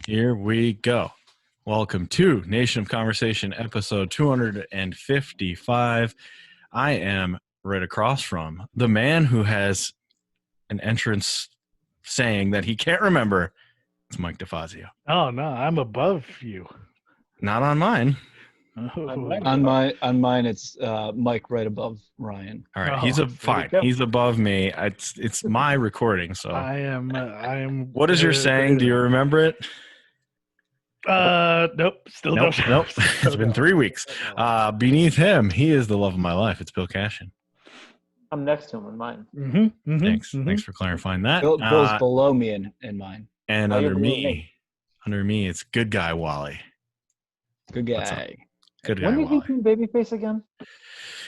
Here we go. Welcome to Nation of Conversation, episode 255. I am right across from the man who has an entrance saying that he can't remember. It's Mike DeFazio. Oh, no, I'm above you. Not on mine. Oh. On mine, it's Mike right above Ryan. All right, Oh, he's fine. He's above me. It's my recording, so I am. What is your saying? Do you remember it? Nope. Still Nope. don't. Nope. It's been 3 weeks. Beneath him, he is the love of my life. It's Bill Cashin. I'm next to him in mine. Thanks for clarifying that. Bill's below me in mine. And Oh, under me, it's good guy Wally. Good guy. Good guy When did he Wally. turn babyface again?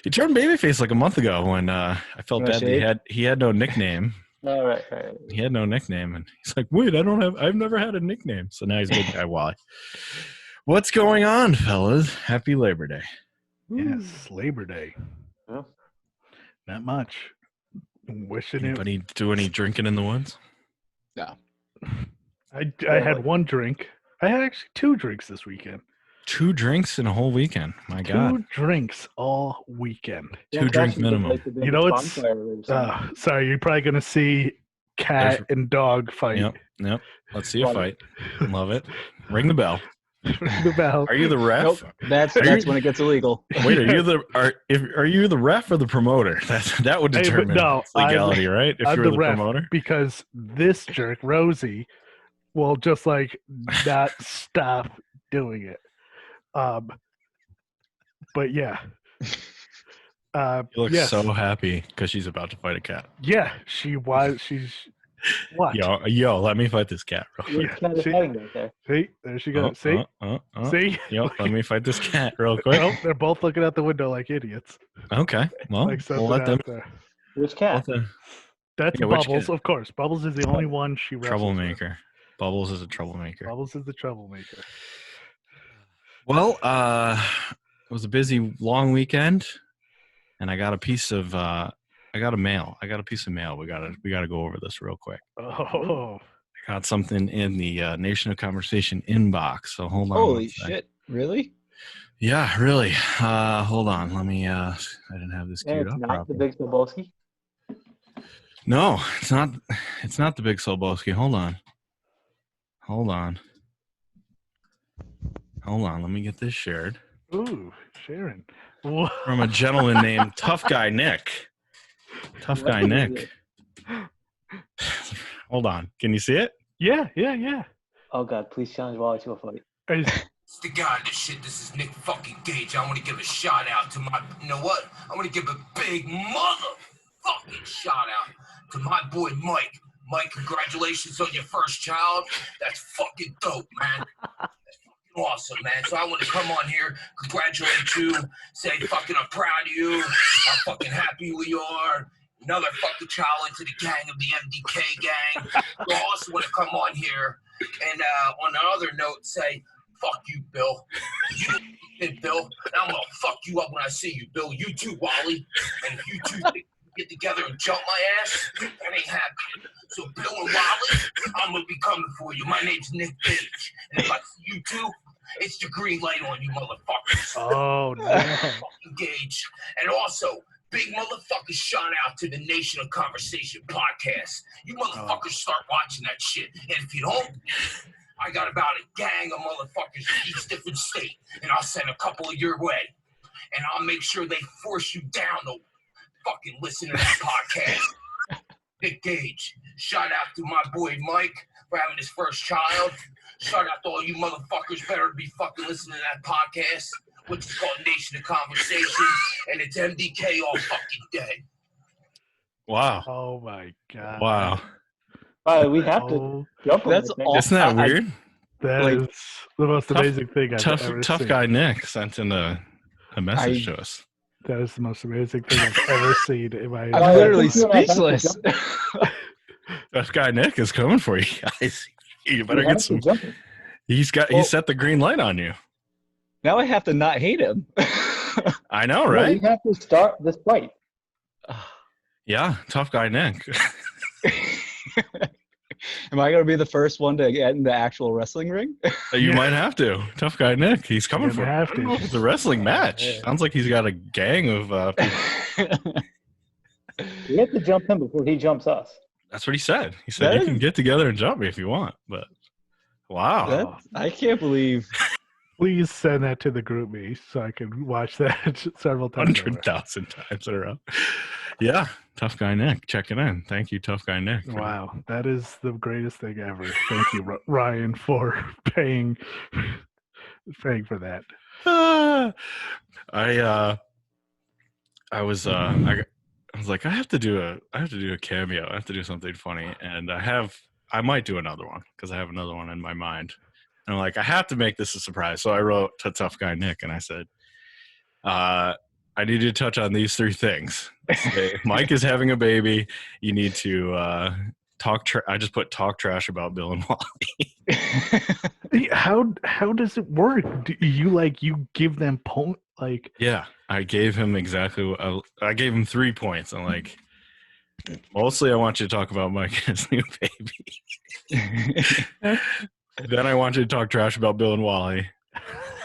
He turned babyface like a month ago when I felt You wanna bad that he had no nickname. Oh, right. He had no nickname, and he's like, "Wait, I've never had a nickname." So now he's good guy Wally. What's going on, fellas? Happy Labor Day. Yes, Labor Day. Yeah. Not much. Wishing it. Anybody do any drinking in the woods? No. I had one drink. I had actually 2 drinks this weekend. 2 drinks in a whole weekend. My 2 God. drinks all weekend. 2 drink minimum. You know it's. Sorry, you're probably gonna see cat and dog fight. Yep. Let's see a fight. Love it. Ring the bell. The bell. Are you the ref? Nope. That's when it gets illegal. Wait, are you the ref or the promoter? That would determine legality, right? If I'm you're the ref promoter. Because this jerk, Rosie, will just like not stop doing it. But yeah. You look yes. so happy because she's about to fight a cat. Yeah, she was. She's what? Yo, let me fight this cat real quick. You're kind of fighting right there. See, there she goes. See, see. Yo, let me fight this cat real quick. Nope, they're both looking out the window like idiots. Okay, well, Like we'll let them. there. Which cat? That's Yeah, which Bubbles, kid? of course. Bubbles is the only one she wrestles Troublemaker. Bubbles is a troublemaker. with. Bubbles is the troublemaker. Well, it was a busy, long weekend, and I got a piece of I got a piece of mail. We gotta go over this real quick. Oh, I got something in the Nation of Conversation inbox. So hold on. Holy shit! Really? Yeah, really. Hold on. Let me. I didn't have this And queued it's up not properly. the Big Sloboski. No, it's not. It's not the Big Solboski. Hold on. Let me get this shared ooh, Sharon. from a gentleman named Tough Guy Nick. Tough Guy Nick. Hold on. Can you see it? Yeah. Oh God, please challenge Wally to a fight. It's the guy in this shit. This is Nick fucking Gage. I want to give a shout out to my, you know what? I want to give a big motherfucking shout out to my boy Mike. Mike, congratulations on your first child. That's fucking dope, man. That's fucking awesome, man. So I want to come on here, congratulate you, say fucking I'm proud of you. I'm fucking happy you are. Another fucking child into the gang of the MDK gang. So I also want to come on here and on another note say, fuck you, Bill. You did, Bill. And I'm gonna fuck you up when I see you, Bill. You too, Wally. And if you two get together and jump my ass, that ain't happening. So Bill and Wally, I'm gonna be coming for you. My name's Nick Gage. And if I see you two, it's the green light on you motherfuckers. Oh no. Fucking Gage. And also, big motherfucking shout out to the Nation of Conversation podcast. You motherfuckers start watching that shit. And if you don't, I got about a gang of motherfuckers in each different state, and I'll send a couple of your way. And I'll make sure they force you down to fucking listen to that podcast. Nick Gage, shout out to my boy Mike for having his first child. Shout out to all you motherfuckers better be fucking listening to that podcast, which is called Nation of Conversation, and it's MDK all fucking day. Wow. Oh my God. Wow. We have to jump on That's this thing. awesome. Isn't that weird? That Like, is the most amazing thing I've ever Tough seen. Guy Nick sent in a message to us. That is the most amazing thing I've ever seen in my I'm yeah, literally you and I have to speechless. Tough Guy Nick is coming for you guys. You better We get have to some. jump it. He set the green light on you. Now I have to not hate him. I know, No, right? we have to start this fight. Yeah, Tough Guy Nick. Am I going to be the first one to get in the actual wrestling ring? You might have to. Tough guy Nick. He's coming You're for gonna it. have I don't to. know if it's a wrestling match. yeah. Sounds like he's got a gang of people. We have to jump him before he jumps us. That's what he said. He said you can get together and jump me if you want. But wow. I can't believe. Please send that to the group me so I can watch that several times. 100,000 times in a row. Yeah. Tough guy Nick. Checking in. Thank you, tough guy Nick. Wow, that is the greatest thing ever. Thank you, Ryan, for paying for that. I was like, I have to do a cameo. I have to do something funny, and I might do another one because I have another one in my mind. And I'm like, I have to make this a surprise. So I wrote to tough guy Nick, and I said, I need you to touch on these 3 things. Mike is having a baby. You need to I just put talk trash about Bill and Wally. How does it work? Do you give them Yeah, I gave him exactly. I gave him 3 points. I'm like, mostly I want you to talk about Mike and his new baby. Then I want you to talk trash about Bill and Wally.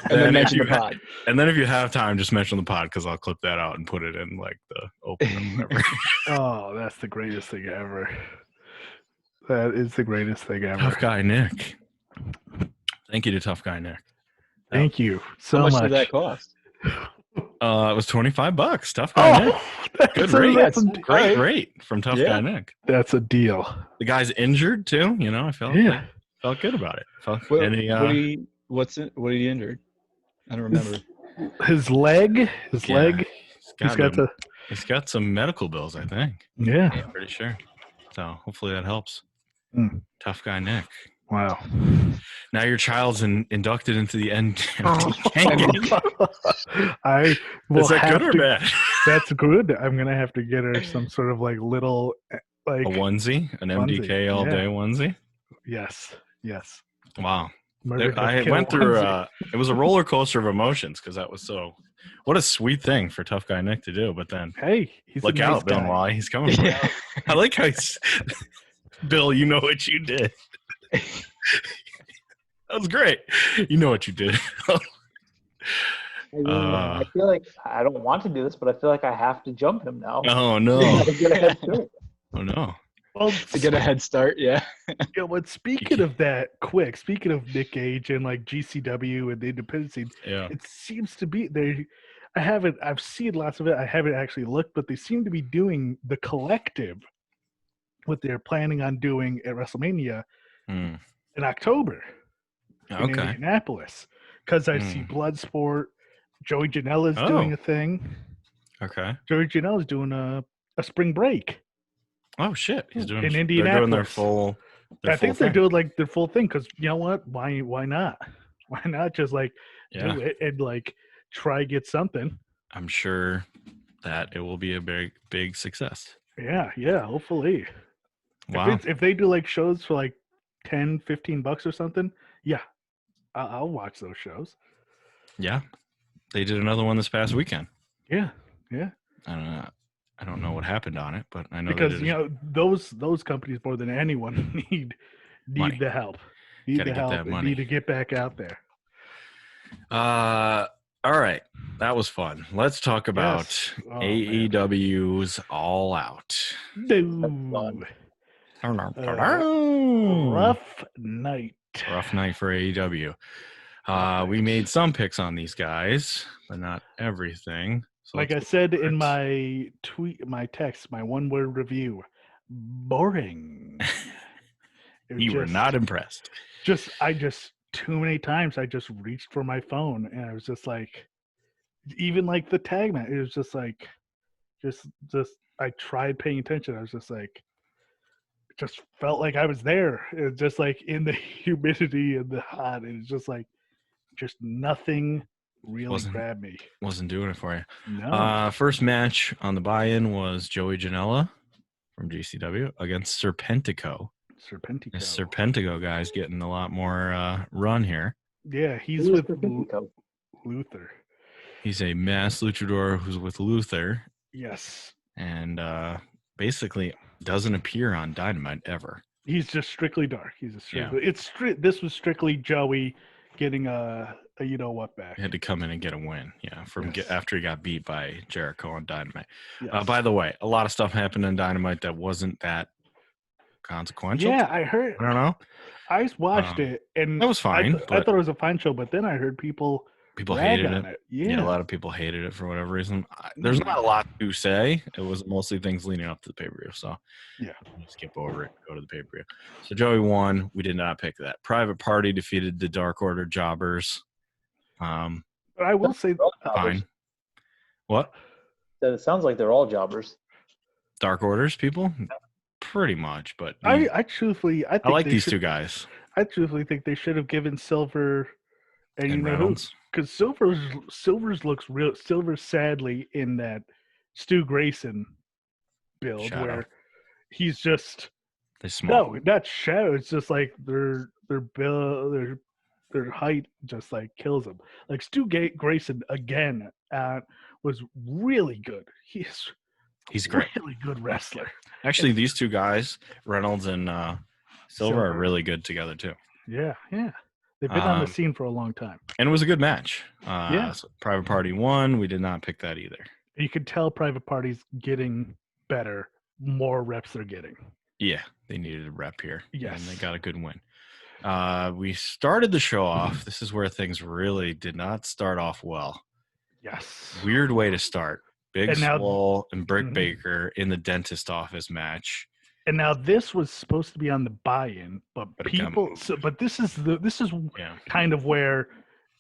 And then mention the pod. And then if you have time, just mention the pod because I'll clip that out and put it in like the open or whatever. Oh, that's the greatest thing ever. That is the greatest thing ever. Tough guy Nick. Thank you to tough guy Nick. Thank you so How much much. did that cost? It was $25. Tough guy Nick. Good rate. That's Great rate from tough guy Nick. That's a deal. The guy's injured too. You know, I felt good about it. What did he injured? I don't remember. His leg. He's got some medical bills, I think. Yeah. I'm pretty sure. So hopefully that helps. Mm. Tough guy Nick. Wow. Now your child's inducted into the NXT. I will Is that good or bad? That's good. I'm gonna have to get her some sort of little a onesie, an onesie. MDK all day onesie. Yes. Wow. Murder I Kill went through onesie. it was a roller coaster of emotions because that was what a sweet thing for tough guy Nick to do. But then Hey, he's look a nice out, Bill guy. and Wally, he's coming for you. I like how Bill, you know what you did. That was great. You know what you did. I feel like I don't want to do this, but I feel like I have to jump him now. Oh no. To get a head start. Oh no. Well, To get a head start, yeah. yeah, but speaking of Nick Gage and GCW and the independent scene, Yeah. it seems to be I've seen lots of it. I haven't actually looked, but they seem to be doing the collective, what they're planning on doing at WrestleMania in October in Okay. Indianapolis. Because I see Bloodsport, Joey Janela's doing a thing. Okay. Joey Janela's doing a spring break. Oh shit. He's doing In They're doing their Indianapolis. full I think they're doing their full thing because you know what? Why not? Why not just do it and try get something? I'm sure that it will be a very big success. Yeah, hopefully. Wow. If they do shows for $10-15 or something, yeah, I'll watch those shows. Yeah. They did another one this past weekend. Yeah. I don't know what happened on it, but I know Because they did. those companies more than anyone need Money. the help. Gotta get that They money. need to get back out there. All right. That was fun. Let's talk about Yes. Oh, AEW's All Out. No. Rough Rough night. night for AEW. We made some picks on these guys, but not everything. So Like I said in my text, my one-word review, boring. You were not impressed. I too many times I just reached for my phone and I was just even the tag match, it was just I tried paying attention. I was just felt like I was there. It was just in the humidity and the hot. It was just nothing really grabbed me. Wasn't doing it for you. No. First match on the buy-in was Joey Janela from GCW against Serpentico. Serpentico. This Serpentico guy's getting a lot more run here. Yeah, he's Who is with Serpentico? Luther. He's a mass luchador who's with Luther Yes. and basically doesn't appear on Dynamite ever. He's just strictly dark. He's a Yeah. strictly. This was strictly Joey getting a you know what back. He had to come in and get a win. Yeah, after he got beat by Jericho on Dynamite. Yes. By the way, a lot of stuff happened in Dynamite that wasn't that consequential. Yeah, I heard. I don't know. I watched it, and that was fine, I thought it was a fine show, but then I heard people rag hated on it. Yeah. A lot of people hated it for whatever reason. There's not a lot to say. It was mostly things leading up to the pay-per-view. So Yeah. we'll skip over it. Go to the pay-per-view. So Joey won. We did not pick that. Private Party defeated the Dark Order Jobbers. But I will say, Fine. What? It sounds like they're all jobbers. Dark Orders people? Pretty much, but I truthfully, I think like these two guys. I truthfully think they should have given Silver and you know who, Reynolds. because Silver's looks real. Silver sadly in that Stu Grayson build Shadow. where he's just They small. no, not shadow. It's just like their build, their height just like kills them. Like Stu Grayson again was really good. He's great. Really good wrestler. Actually, these two guys, Reynolds and Silver, are really good together too. Yeah. They've been on the scene for a long time. And it was a good match. Yeah. So Private Party won. We did not pick that either. You could tell Private Party's getting better, more reps they're getting. Yeah, they needed a rep here. Yes. And they got a good win. We started the show off. This is where things really did not start off well. Yes. Weird way to start. Big Swole and Britt Mhm. Baker in the dentist office match. And now this was supposed to be on the buy-in, but But it got people. moved. But this is Yeah. kind of where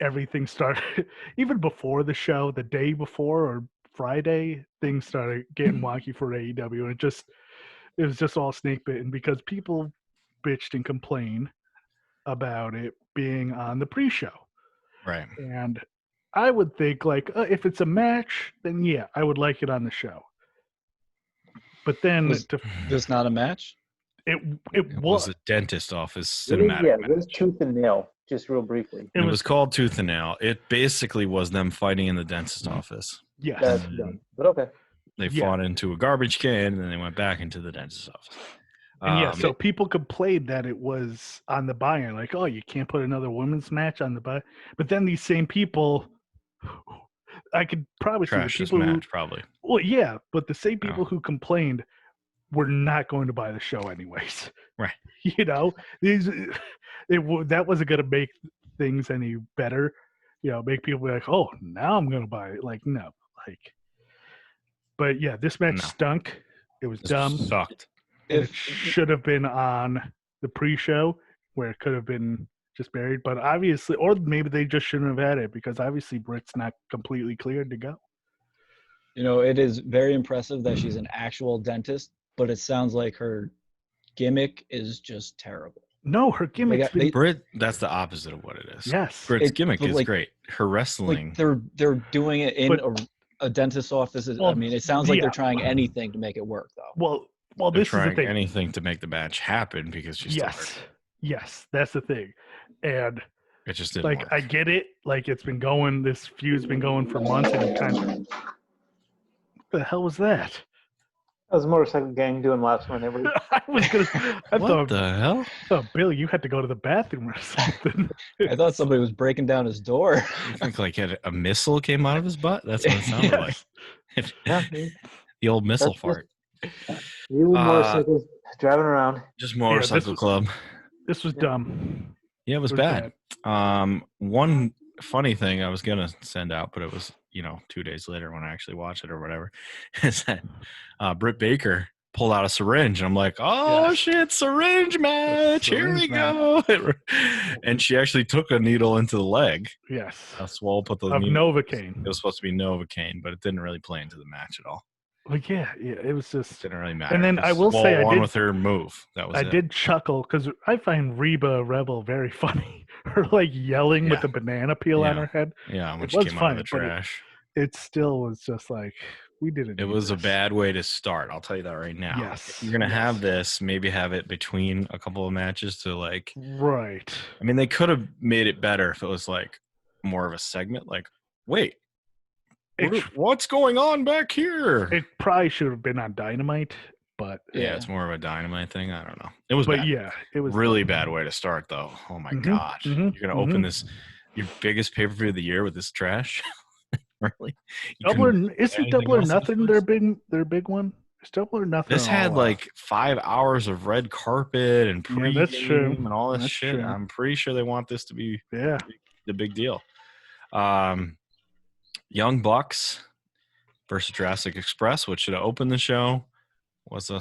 everything started. Even before the show, the day before or Friday, things started getting wonky for AEW, and it was just all snake bitten because people bitched and complained about it being on the pre-show. Right. And I would think like if it's a match, then yeah, I would like it on the show. But then This not a match? it It was a dentist office cinematic Yeah, match. it was tooth and nail, just real briefly. It was called Tooth and Nail. It basically was them fighting in the dentist office. yes. That's dumb. But okay. They Yeah. fought into a garbage can, and then they went back into the dentist's office. And so people complained that it was on the buy-in, like, oh, you can't put another women's match on the buy. But then these same people, I could probably trash see this the people match, probably. well, yeah, but the same people Oh. who complained were not going to buy the show anyways. Right. You know, that wasn't going to make things any better. You know, make people be like, oh, now I'm going to buy it. Like, no, like. But yeah, this match No. stunk. It was This dumb. sucked. And it should have been on the pre-show where it could have been just buried. But obviously, or maybe they just shouldn't have had it because obviously Britt's not completely cleared to go. You know, it is very impressive that she's an actual dentist, but it sounds like her gimmick is just terrible. No, her gimmick's They- been Britt, that's the opposite of what it is. yes. Britt's gimmick but is like- great. Her wrestling. Like they're doing it in But- a dentist's office. I Well, mean, it sounds like yeah. they're trying anything to make it work, though. Well, they're this is the trying thing. anything to make the match happen because she's still hurt. Yes, that's the thing. And It just didn't like work. I get it. Like it's been going. This feud's been going for months, and you kind of. What the hell was that? That was a motorcycle gang doing laps whenever. I was gonna. I What the hell? thought Bill, you had to go to the bathroom or something. I thought somebody was breaking down his door. You think like a missile came out of his butt? That's what it sounded like. Yeah, The old missile That's fart. you motorcycles driving around. Just motorcycle was- club. This was dumb. Yeah, it was bad. One funny thing I was gonna send out, but it was 2 days later when I actually watched it or whatever, is that Britt Baker pulled out a syringe, and I'm like, oh Yes. shit, syringe match! Here we Syringe go. And she actually took a needle into the leg. Yes. Swole put the Of needle. Novocaine. It was supposed to be Novocaine, but it didn't really play into the match at all. Like yeah, it was just. Didn't really matter. And then I will Swole say I won did- with her move. That was I it. did chuckle because I find Reba Rebel very funny. Her like yelling with Yeah. the banana peel on Yeah. her head. Yeah, when It she was came out funny, of the but it- trash. It still was just like we didn't. It need was a this. bad way to start. I'll tell you that right now. Yes, If you're gonna yes. have this, maybe have it between a couple of matches to like. Right. I mean, they could have made it better if it was like more of a segment. Like, wait, It, what's going on back here? it probably should have been on Dynamite, but Yeah, it's more of a Dynamite thing. I don't know. It was but bad. yeah, it was Really bad way to start, though. Oh my god! You're gonna open this your biggest pay per view of the year with this trash? Really? Isn't Double or Nothing their big one? It's Double or Nothing. This had like 5 hours of red carpet and pregame that's true. and all this That's shit. true. I'm pretty sure they want this to be the big deal. Young Bucks versus Jurassic Express, which should have opened the show, was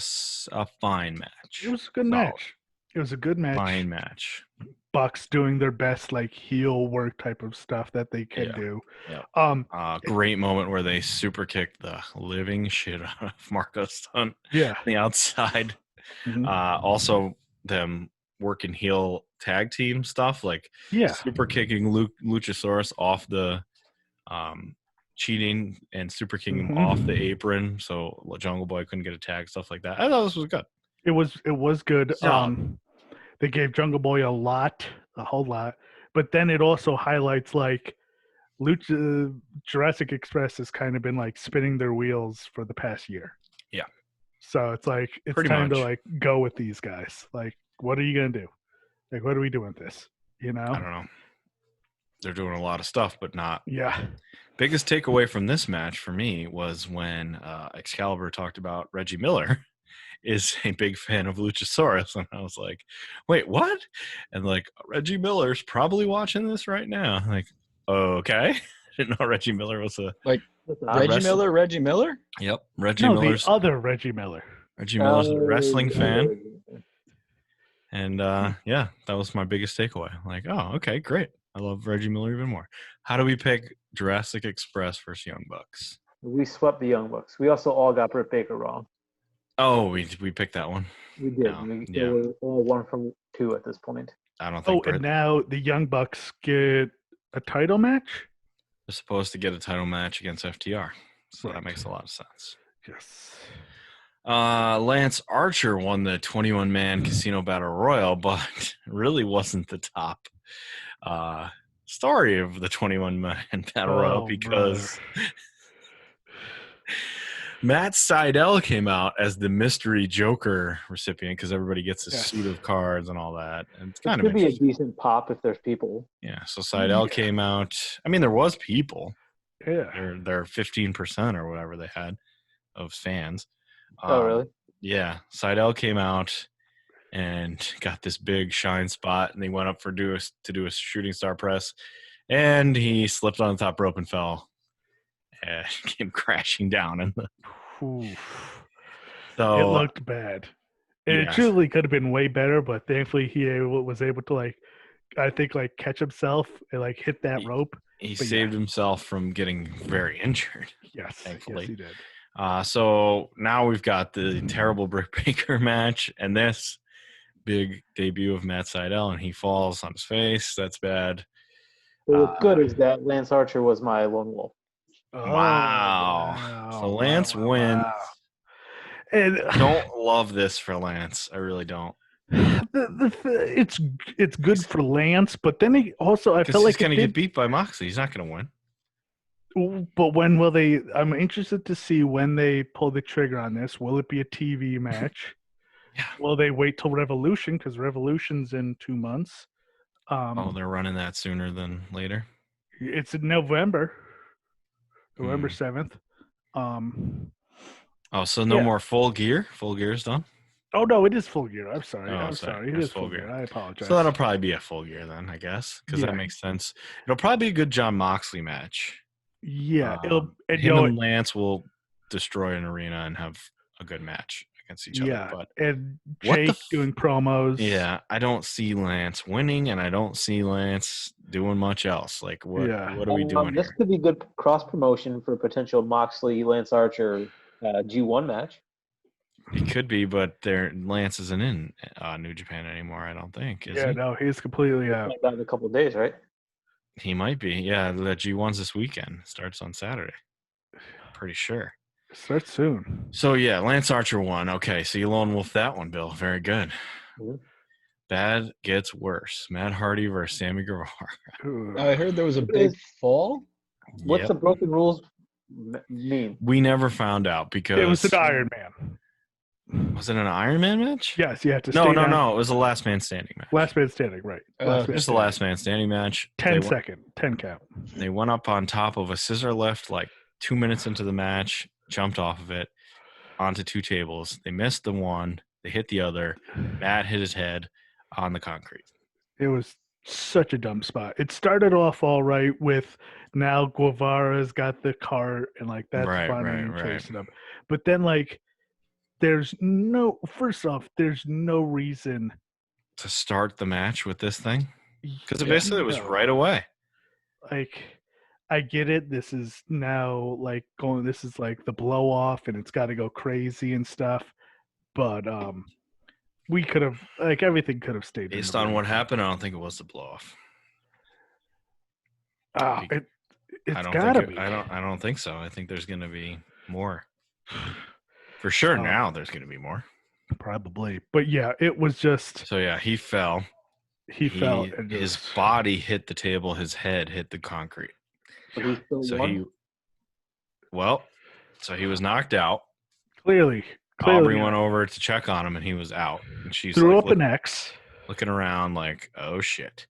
a fine match. It was a good match. It was a good match. Fine match. Bucks doing their best like heel work type of stuff that they can do. Yeah. Great moment where they super kicked the living shit out of Marco Stunt. Yeah. On the outside. Also them working heel tag team stuff, like super kicking Luchasaurus off the cheating and super kicking him off the apron so Jungle Boy couldn't get a tag, stuff like that. I thought this was good. It was good. They gave Jungle Boy a whole lot, but then it also highlights like Jurassic Express has kind of been like spinning their wheels for the past year. Yeah. So it's like it's Pretty time much. to like go with these guys. Like, what are you gonna do? Like, what are we doing with this? You know? I don't know. They're doing a lot of stuff, but not. Yeah. Biggest takeaway from this match for me was when Excalibur talked about Reggie Miller is a big fan of Luchasaurus, and I was like, wait, what? And like, Reggie Miller's probably watching this right now. Like, okay. I didn't know Reggie Miller was a Reggie Miller? Yep. Reggie Miller's the other Reggie Miller. Reggie Miller's a wrestling fan. And yeah, that was my biggest takeaway. Like, oh, okay, great. I love Reggie Miller even more. How do we pick Jurassic Express versus Young Bucks? We swept the Young Bucks. We also all got Britt Baker wrong. Oh, we picked that one. We did. Yeah. We were all 1 from 2 at this point. I don't think. And now the Young Bucks get a title match. They're supposed to get a title match against FTR, so that makes a lot of sense. Yes. Lance Archer won the 21-man Casino Battle Royal, but really wasn't the top story of the 21-man Battle Royal because Matt Sydal came out as the mystery Joker recipient because everybody gets a suit of cards and all that. And it's kind of be a decent pop if there's people. Yeah, so Sydal came out. I mean, there was people. Yeah. They're 15% or whatever they had of fans. Oh, really? Yeah. Sydal came out and got this big shine spot, and he went up to do a shooting star press, and he slipped on the top rope and fell. And came crashing down. And so it looked bad. And it truly could have been way better, but thankfully he was able to catch himself and hit that rope. He saved himself from getting very injured. Yes, thankfully. Yes, he did. So now we've got the terrible Britt Baker match and this big debut of Matt Sydal, and he falls on his face. That's bad. Well, what's good is that Lance Archer was my lone wolf. Wow. So Lance wins. And I don't love this for Lance. I really don't. It's good for Lance, but then he also I felt like he's going to get beat by Moxley. He's not going to win. But when will they? I'm interested to see when they pull the trigger on this. Will it be a TV match? Yeah. Will they wait till Revolution? Because Revolution's in 2 months. They're running that sooner than later. It's in November 7th. So no more Full Gear? Full Gear's done? Oh, no, it is Full Gear. I'm sorry. Oh, I'm sorry. It is Full Gear. I apologize. So that'll probably be a Full Gear then, I guess, because that makes sense. It'll probably be a good Jon Moxley match. Yeah. Him and Lance will destroy an arena and have a good match against each other. But and Jake doing promos. Yeah, I don't see Lance winning, and I don't see Lance doing much else. Like, what are we doing This could be good cross-promotion for a potential Moxley-Lance Archer G1 match. It could be, but Lance isn't in New Japan anymore, I don't think. Is he? No, he's completely out. In a couple of days, right? He might be. Yeah, the G1's this weekend. Starts on Saturday. Pretty sure. Starts soon. So, yeah, Lance Archer won. Okay, so you lone wolf that one, Bill. Very good. Mm-hmm. Bad gets worse. Matt Hardy versus Sammy Guevara. I heard there was a big fall. What's the broken rules mean? We never found out because it was an Iron Man. Was it an Iron Man match? Yes, you have to. No, stay no, down. no. It was a last man standing match. Last man standing, right? Just the last man standing match. 10 count. They went up on top of a scissor lift like 2 minutes into the match, jumped off of it onto two tables. They missed the one. They hit the other. Matt hit his head on the concrete. It was such a dumb spot. It started off all right with now Guevara's got the cart and like that's funny and chasing him. But then like there's no reason to start the match with this thing because it was right away. Like I get it. This is now like going. This is like the blow off, and it's got to go crazy and stuff. But we could have like everything could have stayed. Based on what happened, I don't think it was the blow off. It's gotta be. I don't think so. I think there's going to be more. For sure, now there's going to be more. Probably, but yeah, it was just. So yeah, he fell. He fell. And his body hit the table. His head hit the concrete. So he was knocked out. Clearly, Aubrey went over to check on him, and he was out. And she's threw up an X, looking around like, "Oh shit."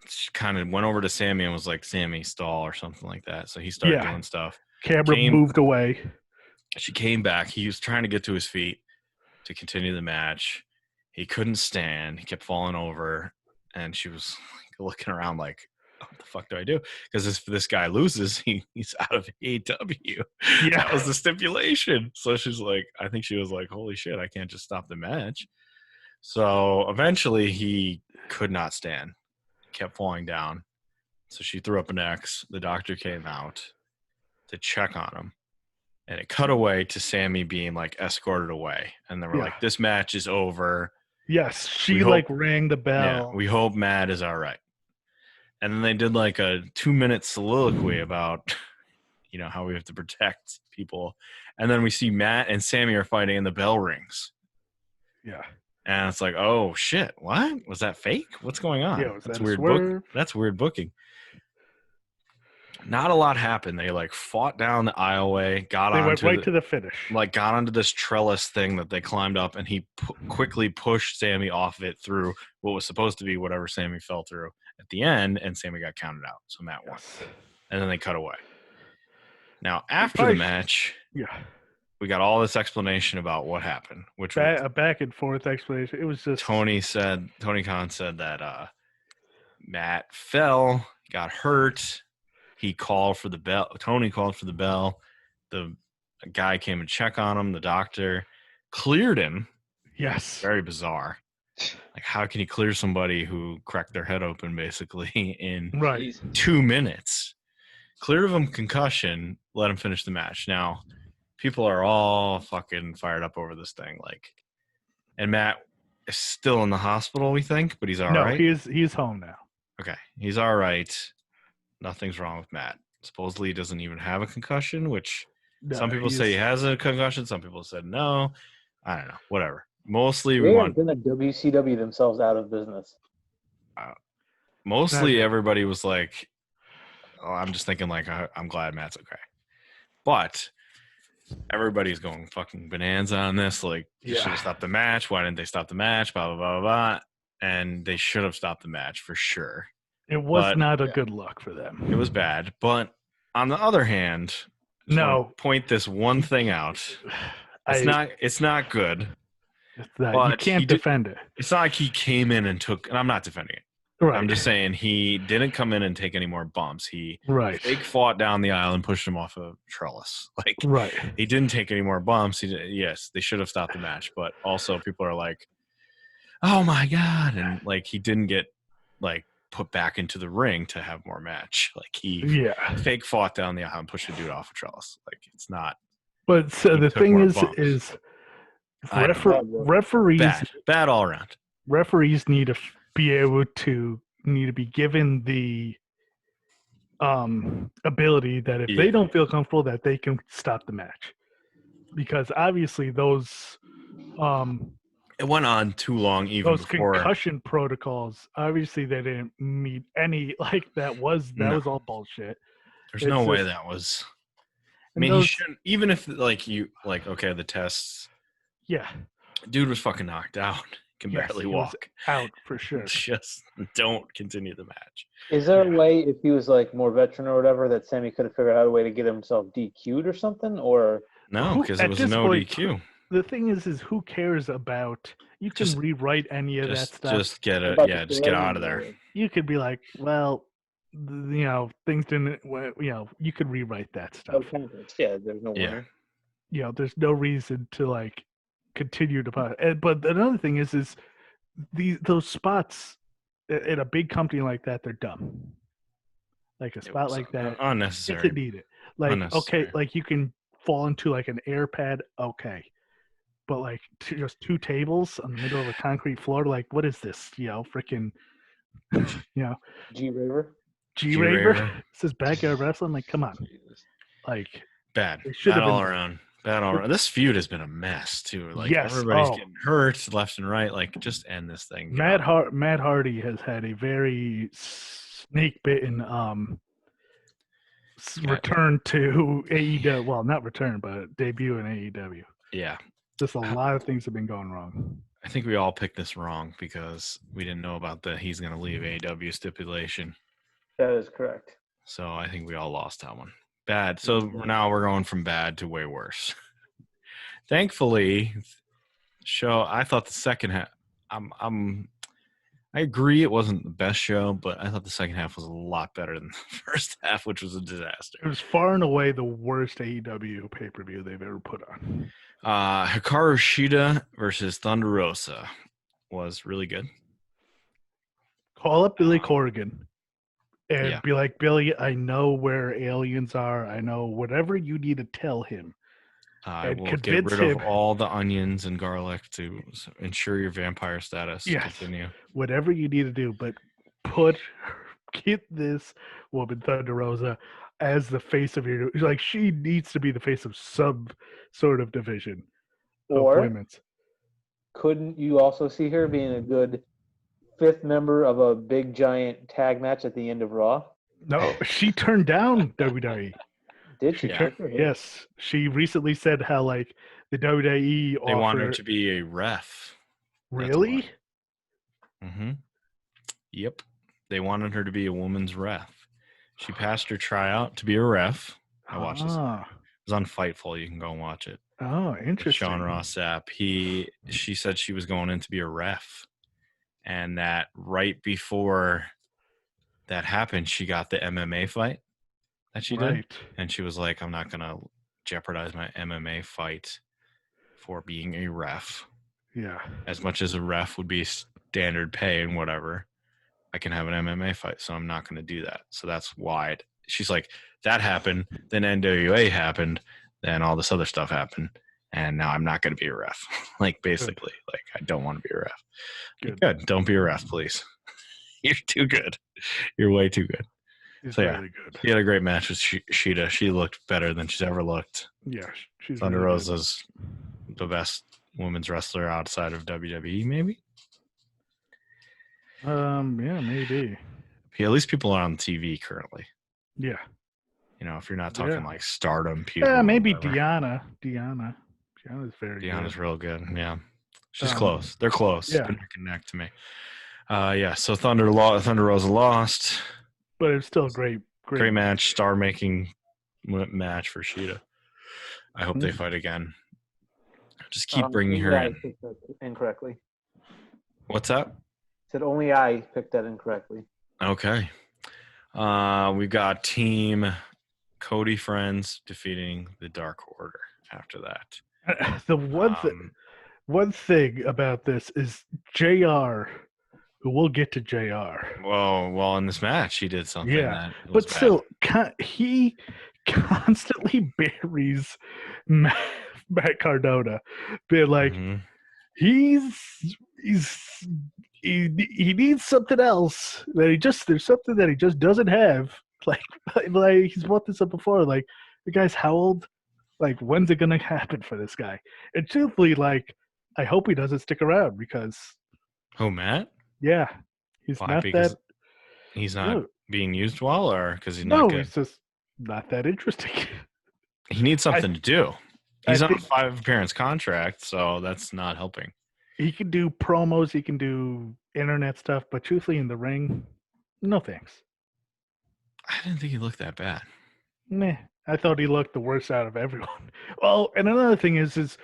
She kind of went over to Sammy and was like, "Sammy, stall," or something like that. So he started doing stuff. Camera moved away. She came back. He was trying to get to his feet to continue the match. He couldn't stand. He kept falling over, and she was looking around like, what the fuck do I do? Because if this guy loses, he's out of AEW. Yeah. That was the stipulation. So she's like, I think she was like, holy shit, I can't just stop the match. So eventually he could not stand. He kept falling down. So she threw up an X. The doctor came out to check on him. And it cut away to Sammy being like escorted away. And they were like, this match is over. Yes. She rang the bell. Yeah, we hope Matt is all right. And then they did like a 2-minute soliloquy about, how we have to protect people. And then we see Matt and Sammy are fighting and the bell rings. Yeah. And it's like, oh shit, what? Was that fake? What's going on? Yeah, that's weird. That's weird booking. Not a lot happened. They fought down the aisleway, went right to the finish. Got onto this trellis thing that they climbed up, and he quickly pushed Sammy off it through what was supposed to be whatever Sammy fell through at the end, and Sammy got counted out. So Matt won. And then they cut away. Now, after the match, we got all this explanation about what happened, which was a back and forth explanation. It was just Tony Khan said that Matt fell, got hurt. He called for the bell. Tony called for the bell. The guy came and checked on him. The doctor cleared him. Yes. Very bizarre. Like, how can you clear somebody who cracked their head open basically in 2 minutes? Cleared of him concussion, let him finish the match. Now, people are all fucking fired up over this thing. And Matt is still in the hospital, we think, but he's all right. No, he's home now. Okay. He's all right. Nothing's wrong with Matt. Supposedly he doesn't even have a concussion, which some people say he has a concussion. Some people said no. I don't know. Whatever. Mostly we want to WCW themselves out of business. Mostly everybody was like, oh, I'm just thinking I'm glad Matt's okay. But everybody's going fucking bonanza on this. You should have stopped the match. Why didn't they stop the match? Blah, blah, blah, blah, blah. And they should have stopped the match for sure. It was not a good look for them. It was bad. But on the other hand, point this one thing out. It's not good. You can't defend it. It's not like he came in and took, and I'm not defending it. Right. I'm just saying he didn't come in and take any more bumps. He fake fought down the aisle and pushed him off a trellis. He didn't take any more bumps. Yes, they should have stopped the match. But also people are like, oh my God. And he didn't get put back into the ring to have more match. He fake fought down the aisle and pushed a dude off a trellis. It's not. But so the thing is referees bad all around. Referees need to be given the ability that if they don't feel comfortable that they can stop the match, because obviously those it went on too long. Even those before concussion protocols, obviously they didn't meet any that was all bullshit. There's no way that was. I mean, he shouldn't. Even if okay, the tests Yeah. Dude was fucking knocked out. Can Yes, barely he was walk. out for sure. Just don't continue the match. Is there Yeah. a way, if he was like more veteran or whatever, that Sammy could have figured out a way to get himself DQ'd or something? Or No, Who- because it at was this no point, DQ. The thing is who cares about? You can Just- rewrite any of that Just stuff. just get it. about Yeah, the just get story out of there. or- You could be like, well, things didn't. You could rewrite that No stuff. context. Yeah, there's no Yeah. winner. There's no reason to like continue to. But another thing is those spots in a big company like that, they're dumb. Like a It spot was like that, unnecessary. it's needed. Like Unnecessary. okay, like you can fall into like an air pad, okay. But like just two tables on the middle of a concrete floor, like what is this? Freaking, G-Raver. G-Raver. G-Raver. This is backyard wrestling. Like, come on, Jesus. like Bad. it should Bad have all been. around. Bad all around. This feud has been a mess too. Like Yes. everybody's Oh. getting hurt left and right. Like just end this thing. Matt Hardy has had a very snake bitten return to AEW. Well, not return, but debut in AEW. Yeah. Just a lot of things have been going wrong. I think we all picked this wrong because we didn't know about the he's going to leave AEW stipulation. That is correct. So I think we all lost that one. Bad. So now we're going from bad to way worse. Thankfully, I thought the second half. I agree it wasn't the best show, but I thought the second half was a lot better than the first half, which was a disaster. It was far and away the worst AEW pay-per-view they've ever put on. Hikaru Shida versus Thunder Rosa was really good. Call up Billy Corrigan and Yeah. be like, Billy, I know where aliens are. I know whatever you need to tell him. I And will get convince rid of him- all the onions and garlic to ensure your vampire status. Yes. Continue. Whatever you need to do, but get this woman, Thunder Rosa, as the face of your. Like, she needs to be the face of some sort of division of Or women's. couldn't you also see her being a good fifth member of a big giant tag match at the end of Raw? No, she turned down WWE. Did she? Yeah. Good for her. Yes, she recently said how like the WWE They want her offer. to be a ref. That's Really? Mm-hmm. Yep. They wanted her to be a woman's ref. She passed her tryout to be a ref. I watched this. It Ah, was on Fightful. You can go and watch it. oh, With interesting. Sean Ross Sapp. She said she was going in to be a ref. And that right before that happened, she got the MMA fight that she did. Right. And she was like, I'm not going to jeopardize my MMA fight for being a ref. Yeah. As much as a ref would be standard pay and whatever, I can have an MMA fight. So I'm not going to do that. So that's why she's like, that happened. Then NWA happened. Then all this other stuff happened. And now I'm not going to be a ref. Like, basically, like, I don't want to be a ref. Good. Don't be a ref, please. You're too good. You're way too good. He's So, yeah. really good. She had a great match with Shida. She looked better than she's ever looked. Yeah, she's Thunder really good. Rosa's the best women's wrestler outside of WWE, maybe. Yeah, maybe. Yeah, at least people are on TV currently. Yeah. You know, if you're not talking Yeah. like stardom people. Yeah, maybe whatever. Deanna's very Deanna's good. real good. Yeah. She's Um, close. They're close. yeah. They're neck and neck to me. Yeah, so Thunder Rosa lost. But it's still a great Great match, star-making match for Shida. I hope Mm-hmm. they fight again. Just keep bringing her only in. I picked that incorrectly. What's up? Said only I picked that incorrectly. Okay. We've got Team Cody Friends defeating the Dark Order after that. The one thing about this is JR, who we'll get to JR. Well, in this match, he did something. Yeah, that was but bad. still, he constantly buries Matt Cardona. Being like, Mhm. he needs something else that there's something that he just doesn't have. Like he's brought this up before. Like, the guy's how old? Like, when's it gonna happen for this guy? And truthfully, like, I hope he doesn't stick around because, Oh, Matt? yeah, he's Why? not Because that. he's not No. being used well, or because he's No, not good? he's just not that interesting. He needs something to do. He's I on a think 5-appearance contract, so that's not helping. he can do promos, he can do internet stuff, but truthfully, in the ring, no thanks. I didn't think he looked that bad. Meh. I thought he looked the worst out of everyone. Well, and another thing is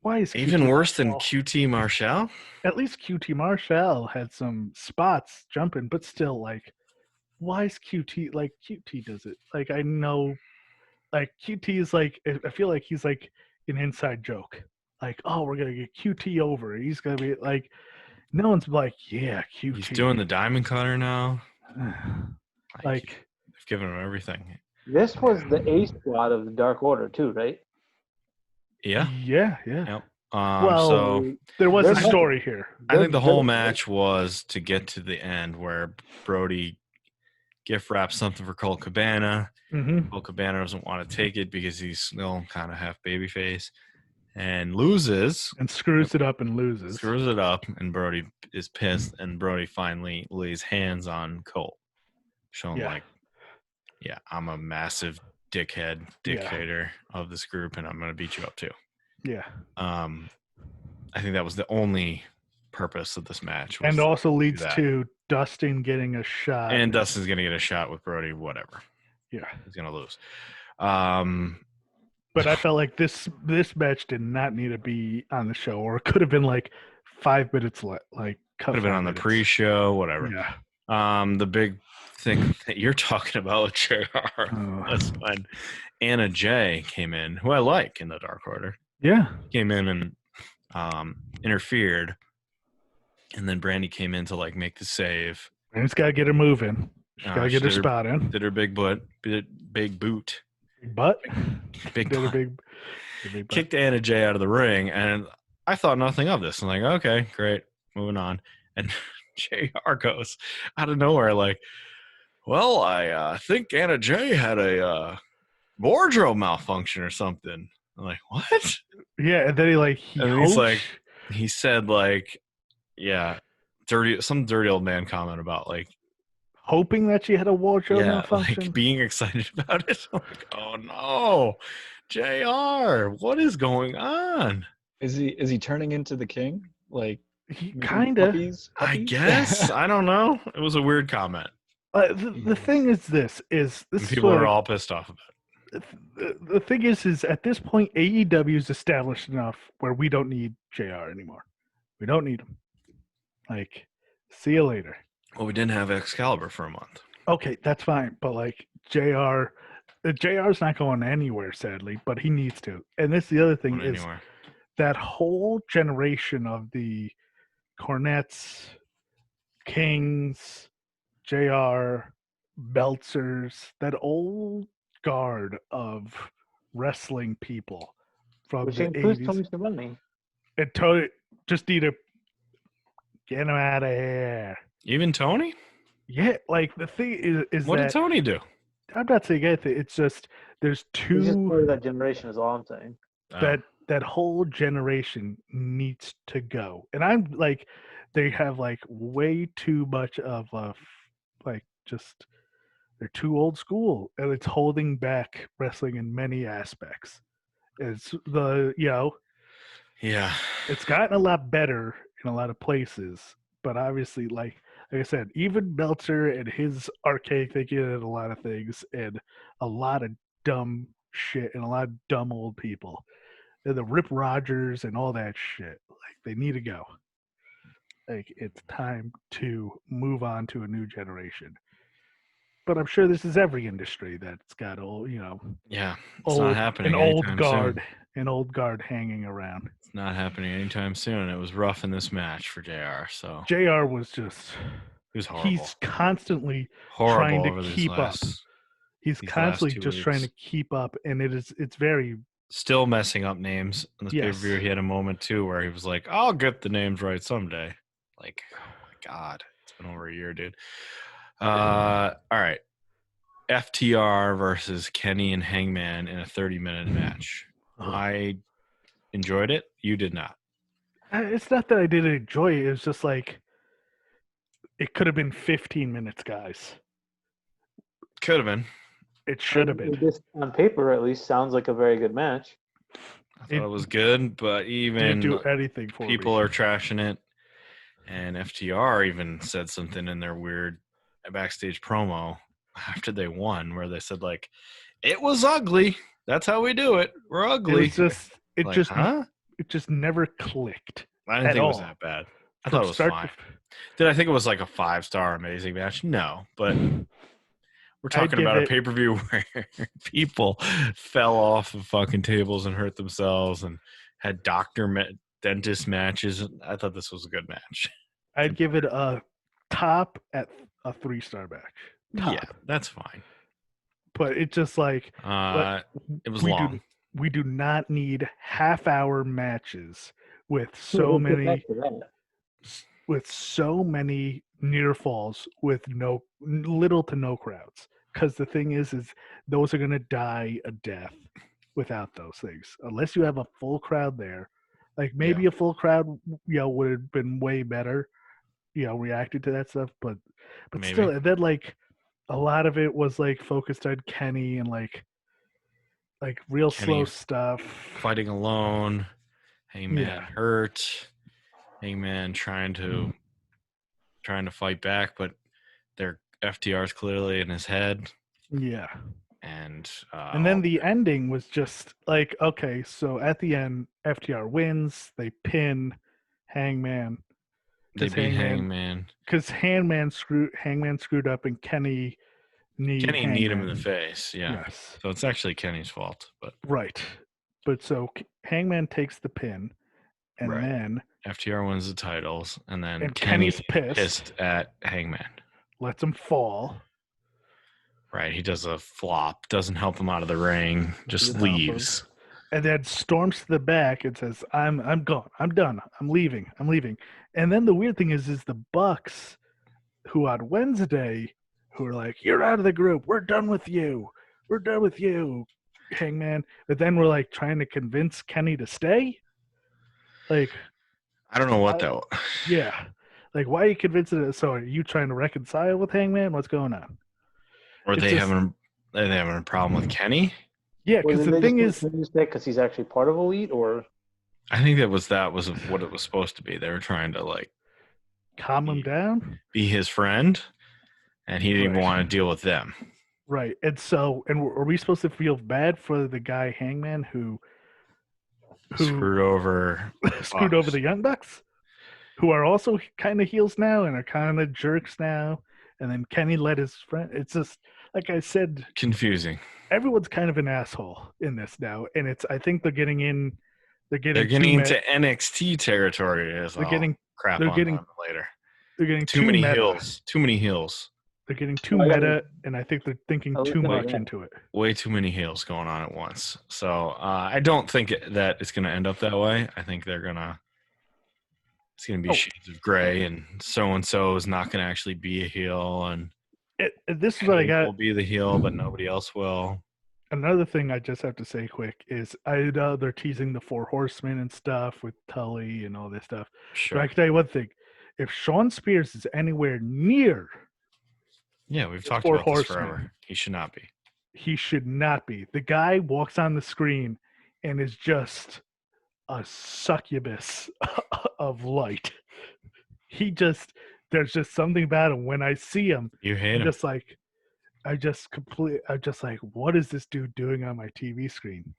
why is Even QT worse than Marshall- QT Marshall? At least QT Marshall had some spots jumping, but still, like, why is QT like QT does it? Like, I know, like QT is like, I feel like he's like an inside joke. Like, oh, we're gonna get QT over. He's gonna be like, no one's like, yeah, QT. He's doing the diamond cutter now. like, They've given him everything. This was the A squad of the Dark Order too, right? Yeah. yeah. Yep. Well, So there was a There's story here. I think the whole They're- match was to get to the end where Brody gift wraps something for Colt Cabana. Mm-hmm. Colt Cabana doesn't want to take it because he's still kind of half babyface and loses. And screws it up and loses. Screws it up, and Brody is pissed, and Brody finally lays hands on Colt, showing Yeah. like, yeah, I'm a massive dickhead dictator of this group, and I'm going to beat you up too. Yeah. I think that was the only purpose of this match. was And to also do leads that. to Dustin getting a shot. And Dustin's going to get a shot with Brody, whatever. Yeah. He's going to lose. But I felt like this match did not need to be on the show, or it could have been like 5 minutes like Could have been on the pre-show, whatever. Yeah. The big thing that you're talking about with JR Oh. was when Anna Jay came in, who I like in the Dark Order. Yeah. Came in and interfered, and then Brandy came in to like make the save. And it's got to get her moving. She's got to She get her did her- spot in. Did her big boot, big boot, Butt. big Did her butt. big butt. Kicked Anna Jay out of the ring, and I thought nothing of this. I'm like, okay, great, moving on. And JR goes out of nowhere, like, well, I think Anna Jay had a wardrobe malfunction or something. I'm like, what? Yeah, and then he's like, he said like, yeah, some dirty old man comment about like, hoping that she had a wardrobe yeah, malfunction. like being excited about it. I'm like, oh no, JR, what is going on? Is he turning into the king? Like Kind of. puppies? I guess I don't know. It was a weird comment. The thing is, this is People what are all pissed off about it. the thing is at this point AEW is established enough where we don't need JR anymore. We don't need him. Like, see you later. Well, we didn't have Excalibur for a month. Okay, that's fine, but like JR's not going anywhere, sadly, but he needs to. And this the other thing Going is anywhere. that whole generation of the Cornettes, Kings, JR, Beltzers, that old guard of wrestling people from Which the includes 80s. Tony Schiavone. It just need to get him out of here. Even Tony? Yeah, like the thing is What that did Tony do? I'm not saying anything. It's just there's He's just two part of that generation is all I'm saying. that whole generation needs to go, and I'm like, they have like way too much of like just they're too old school, and it's holding back wrestling in many aspects. It's yeah. it's gotten a lot better in a lot of places, but obviously, like I said, even Meltzer and his archaic thinking and a lot of things, and a lot of dumb shit, and a lot of dumb old people, and the Rip Rogers and all that shit. Like, they need to go. Like, it's time to move on to a new generation. But I'm sure this is every industry that's got Yeah. It's not happening an old anytime guard, soon. an old guard hanging around. It's not happening anytime soon. It was rough in this match for JR. So JR was just it was horrible. he's constantly Horrible trying to over these keep up. last- He's these constantly last 2 just trying to weeks. keep up, and it's very Still messing up names. In this Yes. pay-per-view, he had a moment too where he was like, I'll get the names right someday. Like, oh my God. It's been over a year, dude. All right. FTR versus Kenny and Hangman in a 30-minute match. I enjoyed it. You did not. It's not that I didn't enjoy it. It was just like it could have been 15 minutes, guys. Could have been. It should have been. This, on paper, at least, sounds like a very good match. I thought it was good, but Didn't even do anything for people me. are trashing it. And FTR even said something in their weird backstage promo after they won, where they said like, "It was ugly. That's how we do it. We're It ugly." was just it Like, just huh? it just never clicked. I didn't at think it was all. that bad. I From thought it was start fine. to Did I think it was like a 5-star amazing match? No, but we're talking give about a it- pay-per-view where people fell off of fucking tables and hurt themselves and had dentist matches. I thought this was a good match. I'd give it a top at a 3-star match. Top. Yeah, that's fine. But it's just like It was we long. we do not need half-hour matches with We'll so get many back to that. near falls with little to no crowds. Because the thing is those are gonna die a death without those things. Unless you have a full crowd there. Like maybe a full crowd, would have been way better, reacted to that stuff. But Maybe. still, and then like a lot of it was like focused on Kenny and like real Kenny slow stuff. Fighting alone, Hangman Yeah. hurt, Hangman trying to fight back, but their FTR's clearly in his head, Yeah. and And then the ending was just like, okay, so at the end, FTR wins, they pin Hangman. they beat Hangman. Because Hangman screwed up and Kenny kneed Kenny kneed him in Hangman. the face, yeah. Yes. So it's actually Kenny's fault, but Right. But so Hangman takes the pin, and Right. then FTR wins the titles, and then And Kenny's Kenny's pissed at Hangman. lets him fall. Right, he does a flop, doesn't help him out of the ring, just Doesn't help him. leaves. And then storms to the back and says, I'm gone. I'm done. I'm leaving. And then the weird thing is the Bucks, who on Wednesday, who are like, you're out of the group. We're done with you. Hangman. But then we're like trying to convince Kenny to stay. Like, I don't know what that was. yeah. Like, why are you convincing it? So are you trying to reconcile with Hangman? What's going on? Or It's they just- having a problem with Kenny? Yeah, Well, because did the they thing just is, confuse that because he's actually part of Elite, or I think that was what it was supposed to be. They were trying to like calm him down. be his friend, and he didn't even Right. want to deal with them. Right. And so, are we supposed to feel bad for the guy Hangman who Screwed over. screwed over the Young Bucks, who are also kind of heels now and are kind of jerks now? And then Kenny let his friend. It's just like I said, Confusing. everyone's kind of an asshole in this now, and I think they're getting in. They're They're getting getting into NXT territory. As They're I'll getting- crap they're on getting them later. They're getting Too many meta. heels. Too many heels. They're getting too Oh, yeah. meta, and I think they're thinking Oh, too look at much that. into it. Way too many heels going on at once. So I don't think that it's going to end up that way. I think it's going to be Oh. shades of gray, and so is not going to actually be a heel, and This is what I got. will be the heel, but nobody else will. Another thing I just have to say quick is I know they're teasing the Four Horsemen and stuff with Tully and all this stuff. Sure. But I can tell you one thing: if Sean Spears is anywhere near, Yeah, we've talked Four about this Horsemen. forever. He should not be. he should not be. The guy walks on the screen and is just a succubus of light. There's just something about him. When I see him, You hate I'm him. just like, I'm just like, what is this dude doing on my TV screen?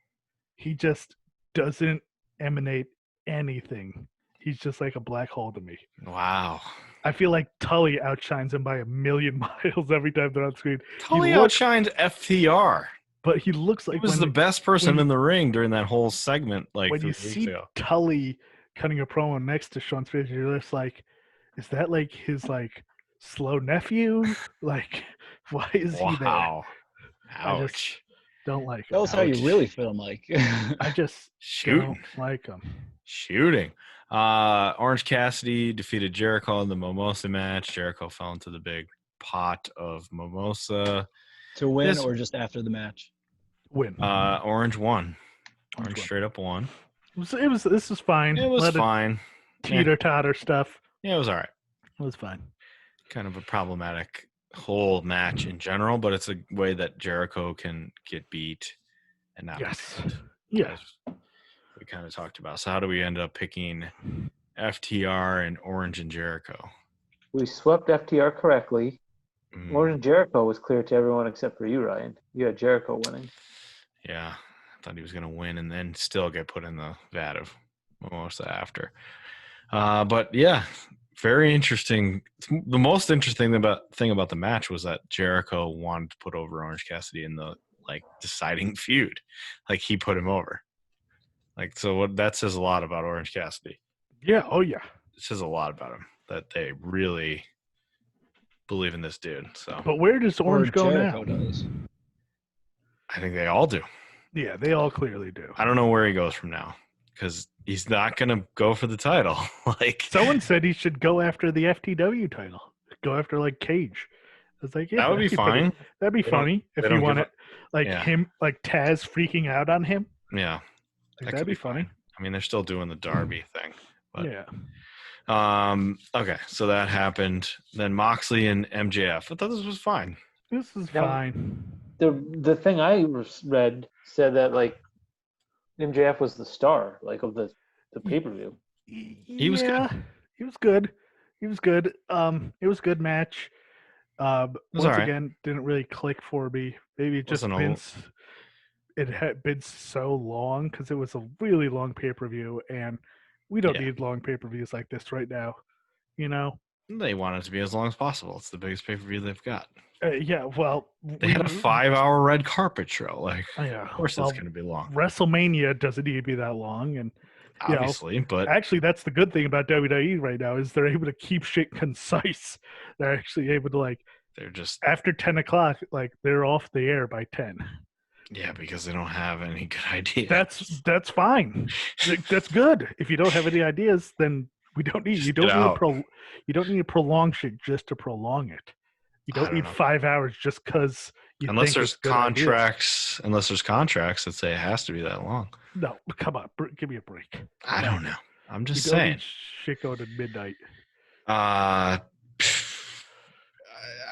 He just doesn't emanate anything. He's just like a black hole to me. Wow. I feel like Tully outshines him by a million miles every time they're on screen. Tully looks- outshined FTR. But he looks He like was the best person when- in the ring during that whole segment. Like when 3 you weeks see ago. Tully cutting a promo next to Sean Spears, you're just like, is that like his like slow nephew? Like, why is he there? Wow. I just- Ouch. Don't like him. Tell us how you Ouch. really feel, Mike. I just Shooting. don't like him. Shooting. Orange Cassidy defeated Jericho in the Mimosa match. Jericho fell into the big pot of mimosa. To win This- or just after the match? Win. Orange won. Orange won. straight up won. This was fine. It was Let fine. Teeter totter stuff. Yeah, it was all right. It was fine. Kind of a problematic whole match in general, but it's a way that Jericho can get beat and not. Yes. pinned. Yeah. We we kind of talked about. So how do we end up picking FTR and Orange and Jericho? We swept FTR correctly. Mm, Orange and Jericho was clear to everyone except for you, Ryan. You had Jericho winning. yeah, I thought he was going to win and then still get put in the vat of mimosa after. But yeah, very interesting. The most interesting thing about the match was that Jericho wanted to put over Orange Cassidy in the deciding feud. Like he put him over. Like, so that says a lot about Orange Cassidy. Yeah. Oh yeah. It says a lot about him that they really believe in this dude. So, But where does Orange go Jericho now? does. I think they all do. Yeah, they all clearly do. I don't know where he goes from now because he's not going to go for the title. Someone said he should go after the FTW title. Go after Cage. I was like, yeah, that would be fine. That'd be They don't- funny if they you don't want give it. yeah. Him, Taz freaking out on him. Yeah, that That'd could be funny. fine. I mean, they're still doing the Derby thing. But, Yeah. Okay, so that happened. Then Moxley and MJF. I thought this was fine. This is Now- fine. The thing I read said that MJF was the star of the pay-per-view. He was good. Yeah, he was good. He was good. It was a good match. was Once alright. again, didn't really click for me. Maybe it just Wasn't been all- it had been so long because it was a really long pay-per-view, and we don't Yeah. need long pay-per-views like this right now. You know? They want it to be as long as possible. It's the biggest pay-per-view they've got. Yeah. Well, They had a 5-hour red carpet show. Yeah. Of course it's going to be long. WrestleMania doesn't need to be that long, and you know, Obviously, but actually, that's the good thing about WWE right now is they're able to keep shit concise. They're actually able to they're just after 10 o'clock, they're off the air by 10. yeah, because they don't have any good ideas. That's fine. That's good. If you don't have any ideas, then we don't need Just you get don't out. need you don't need to prolong shit just to prolong it. You I don't don't need know. 5 hours just because you unless think there's it's good ideas. contracts. Unless there's contracts that say it has to be that long. No, come on, give me a break. I don't know. I'm We just don't saying. need shit going to midnight. I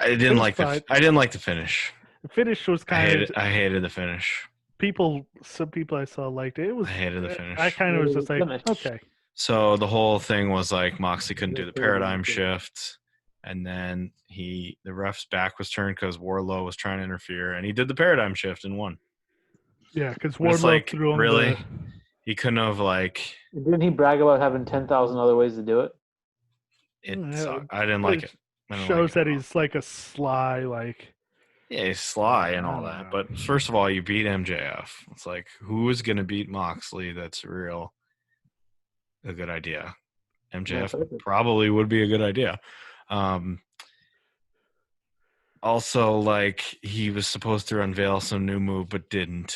It didn't was like fine. I didn't like the finish. The finish was kind of I hated the finish. some people I saw liked it. It was I hated the finish. I kind of was just like, Finish. okay. So the whole thing was Moxley couldn't do the paradigm shift, and then the ref's back was turned because Wardlow was trying to interfere, and he did the paradigm shift and won. Yeah, because But it's Wardlow threw him really, he couldn't have Didn't he brag about having 10,000 other ways to do it? it. Yeah, Sucked. I didn't like it. I didn't shows like that it at all. he's like a sly Yeah, he's sly and all I that. don't know. But first of all, you beat MJF. It's who is going to beat Moxley? That's a good idea. MJF perfect. probably would be a good idea. Also, he was supposed to unveil some new move, but didn't.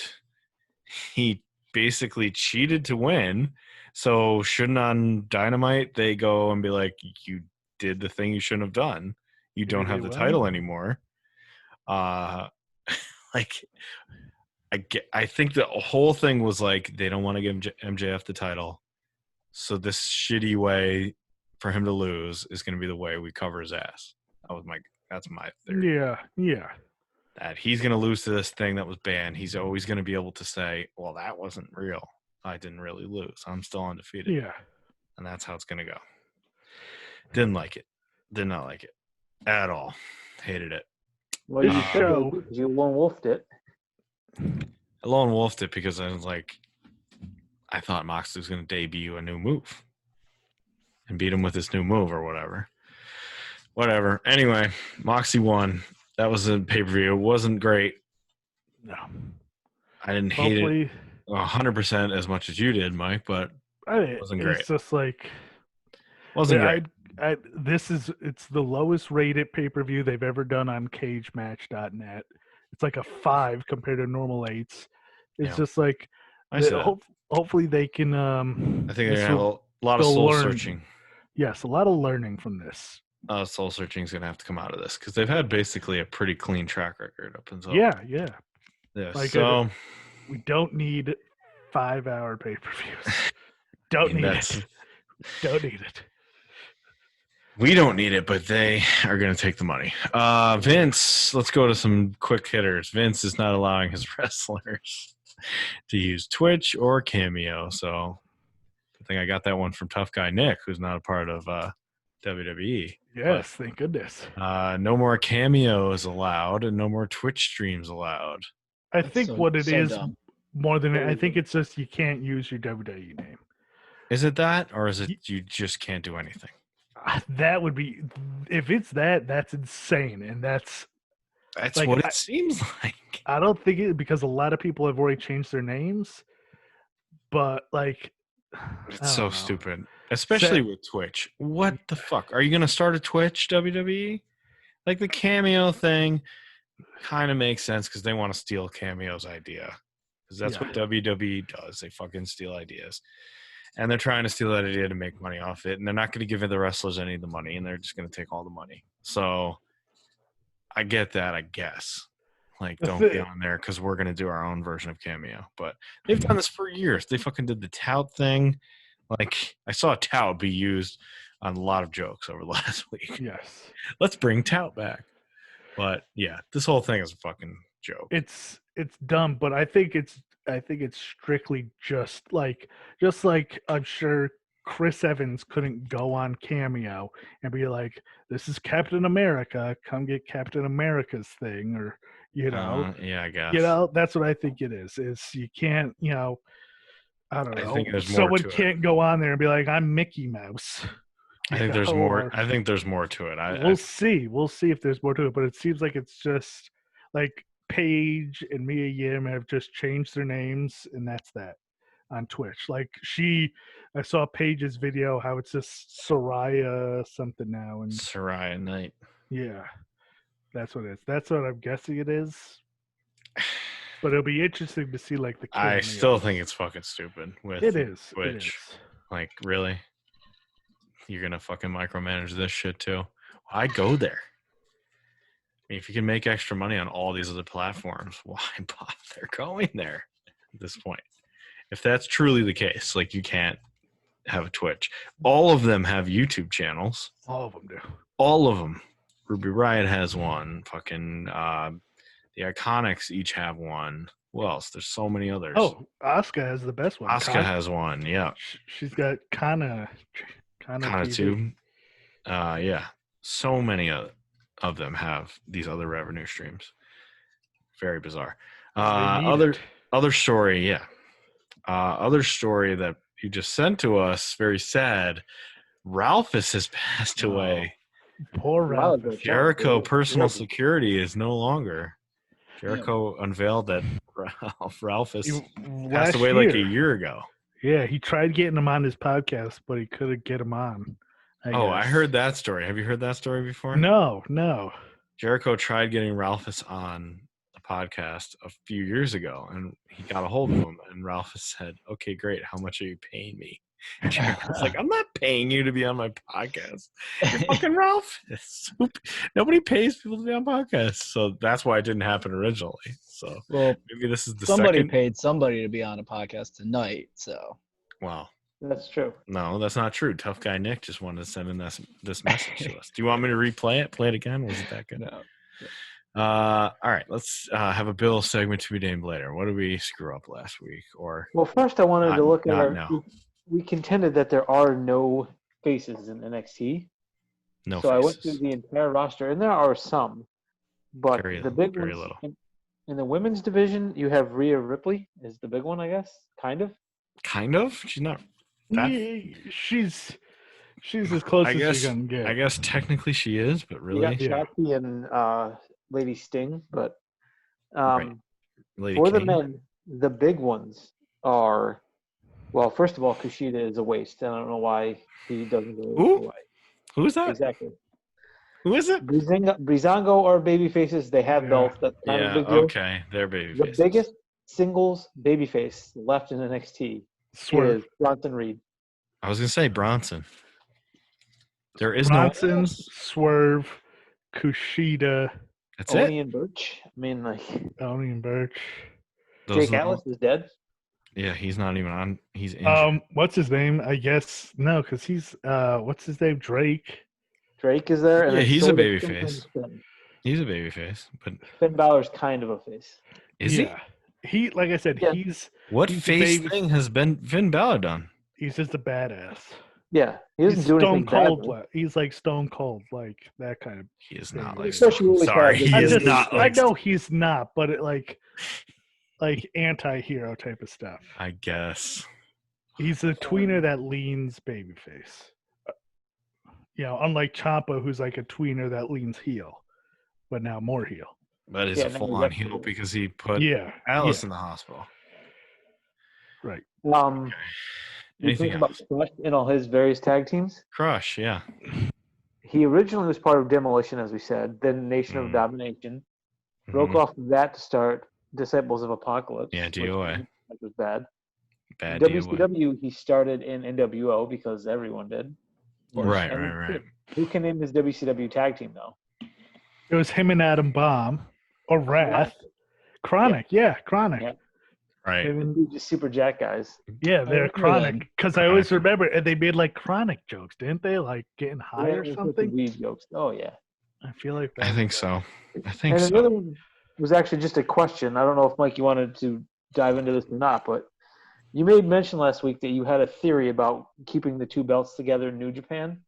He basically cheated to win. So shouldn't on Dynamite they go and be like, you did the thing you shouldn't have done. You don't have the Well. title anymore. I think the whole thing was they don't want to give MJF the title. So this shitty way for him to lose is going to be the way we cover his ass. That's my theory. Yeah. That he's going to lose to this thing that was banned. He's always going to be able to say, well, that wasn't real. I didn't really lose. I'm still undefeated. Yeah. And that's how it's going to go. Didn't like it. Did not like it at all. Hated it. Well, you This should show- because you lone wolfed it. I lone wolfed it because I was I thought Moxley was going to debut a new move and beat him with this new move or whatever. Whatever. Anyway, Moxley won. That was a pay-per-view. It wasn't great. No. I didn't hate it Hopefully 100% as much as you did, Mike, but wasn't great. It's just wasn't great. It's the lowest rated pay-per-view they've ever done on cagematch.net. It's a 5 compared to normal 8s. It's Yeah. just I see that. hopefully they can I think they're this going to have will- a lot of they'll soul learn. searching. yes, a lot of learning from this. Soul searching is going to have to come out of this because they've had basically a pretty clean track record up until Yeah. this. So we don't need 5-hour pay-per-views. Don't need that's- it. Don't need it. We don't need it, but they are going to take the money. Vince, let's go to some quick hitters. Vince is not allowing his wrestlers to use Twitch or Cameo. So I think I got that one from Tough Guy Nick, who's not a part of WWE. Yes, thank goodness. No more cameos allowed and no more Twitch streams allowed. I That's think what it is dumb. more than I Very think dumb. it's just you can't use your WWE name. Is it that, or is it you just can't do anything? That would be, if it's that, that's insane, and that's like, what it seems like. I don't think it, because a lot of people have already changed their names, but like, It's so stupid, especially with Twitch. What the fuck? Are you going to start a Twitch, WWE? Like the cameo thing kind of makes sense because they want to steal Cameo's idea. Because that's what WWE does. They fucking steal ideas. And they're trying to steal that idea to make money off it. And they're not going to give the wrestlers any of the money. And they're just going to take all the money. So I get that, I guess. Like, don't be on there because we're going to do our own version of Cameo. But they've done this for years. They fucking did the tout thing. Like, I saw tout be used on a lot of jokes over the last week. yes, Let's bring tout back. But yeah, this whole thing is a fucking joke. it's dumb, but I think it's strictly just like I'm sure Chris Evans couldn't go on Cameo and be like, "This is Captain America, come get Captain America's thing," or Yeah, I guess. That's what I think it is. Is you can't, I don't know. I think there's more Someone to it. can't go on there and be like, "I'm Mickey Mouse." I think there's more. I think there's more to it. We'll see. We'll see if there's more to it. But it seems like it's just like Paige and Mia Yim have just changed their names, and that's that on Twitch. Like I saw Paige's video how it's just Soraya something now, and Soraya Knight. yeah, that's what it is. That's what I'm guessing it is. But it'll be interesting to see like the. I still think it's fucking stupid. With it is Twitch. It is. Like, really? You're gonna fucking micromanage this shit too? Why go there? I mean, if you can make extra money on all these other platforms, why bother going there at this point? If that's truly the case, like you can't have a Twitch. All of them have YouTube channels. All of them do. All of them. Ruby Riot has one. Fucking the Iconics each have one. Who else? There's so many others. Oh, Asuka has the best one. Asuka has one. Yeah. She's got Kana too. Yeah. So many of them have these other revenue streams. Very bizarre. Other story, yeah. Other story that you just sent to us, very sad. Ralphus has passed away. Poor Ralphus. Jericho personal security is no longer. Jericho unveiled that Ralphus passed away like a year ago. Yeah, he tried getting him on his podcast, but he couldn't get him on. I heard that story. Have you heard that story before? No. Jericho tried getting Ralphus on the podcast a few years ago, and he got a hold of him, and Ralphus said, "Okay, great. How much are you paying me?" And Jericho's like, "I'm not paying you to be on my podcast. You're fucking Ralphus. Nobody pays people to be on podcasts." So that's why it didn't happen originally. So maybe this is the somebody second. paid somebody to be on a podcast tonight. So Wow. That's true. No, that's not true. Tough Guy Nick just wanted to send in this message to us. Do you want me to replay it? Play it again? Was it that good? no. All right, let's have a Bill segment to be named later. What did we screw up last week? Well, first I wanted to look at now. We contended that there are no faces in NXT. No. So faces. I went through the entire roster, and there are some, but the big very ones little. in the women's division, you have Rhea Ripley is the big one, I guess, kind of. Kind of. She's not. That, she's as close as she can get. I guess technically she is, but really, You got Shotzi and Lady Sting, but right. Lady for King. the men, the big ones are, well, first of all, Kushida is a waste. I don't know why he doesn't go away. Who is that? Exactly. Who is it? Breezango are baby faces. They have belts. That's kind of a big deal. Okay, they're baby The faces. biggest singles babyface left in NXT Swerve. is Bronson Reed. I was gonna say Bronson. There is Bronson, no Swerve, Kushida, That's Oni it. and Birch. I mean, like, Oni and Birch. Those Jake are the- Atlas is dead. Yeah, he's not even on. He's injured. What's his name? I guess no, because he's what's his name? Drake. Drake is there. And Yeah, then he's so a is babyface. Finn. He's a baby face, but Finn Balor's kind of a face. is yeah. He, like I said, Yeah. What He's the face baby- thing has Finn Balor done? he's just a badass. Yeah, he doesn't He's do anything stone cold. badly. He's like stone cold, like that kind of. He is not Baby. like Especially Stone. when we Sorry, have he this- is not I like know he's not, but it like anti-hero type of stuff. I guess. He's a tweener that leans babyface. Unlike Ciampa, who's like a tweener that leans heel, but now more heel. But he's Yeah, a no, full-on that's heel true. because he put Yeah, Alice yeah, in the hospital. right. You Anything think about else? Crush in all his various tag teams. Crush, yeah. He originally was part of Demolition, as we said, then Nation of Mm. Domination. Broke Mhm. off that to start Disciples of Apocalypse. Yeah, which DOA. was bad. Bad DOA. WCW, he started in NWO because everyone did. Right, And right, right. Who can name his WCW tag team, though? It was him and Adam Bomb or Wrath. Chronic, yeah, Chronic. Yeah. Right. Him and- These just super jack guys. yeah, they're remember Chronic them. because I always remember, and they made like Chronic jokes, didn't they? Like getting high Yeah, or it was with the something. weed jokes. Oh, yeah. I feel like I that think was- so. I think And so. another one was actually just a question. I don't know if, Mike, you wanted to dive into this or not, but you made mention last week that you had a theory about keeping the two belts together in New Japan.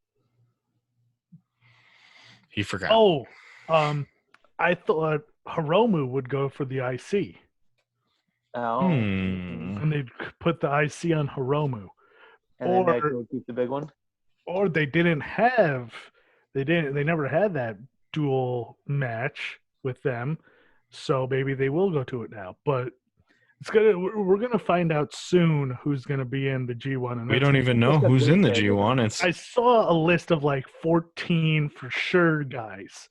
He forgot. Oh, I thought Hiromu would go for the IC, Oh. and they'd put the IC on Hiromu, And then or- Naito would keep the big one. or they never had that dual match with them, so maybe they will go to it now. But we're gonna find out soon who's gonna be in the G1, and We that's- don't even know What's that who's in the big tag G1. It's I saw a list of like 14 for sure guys.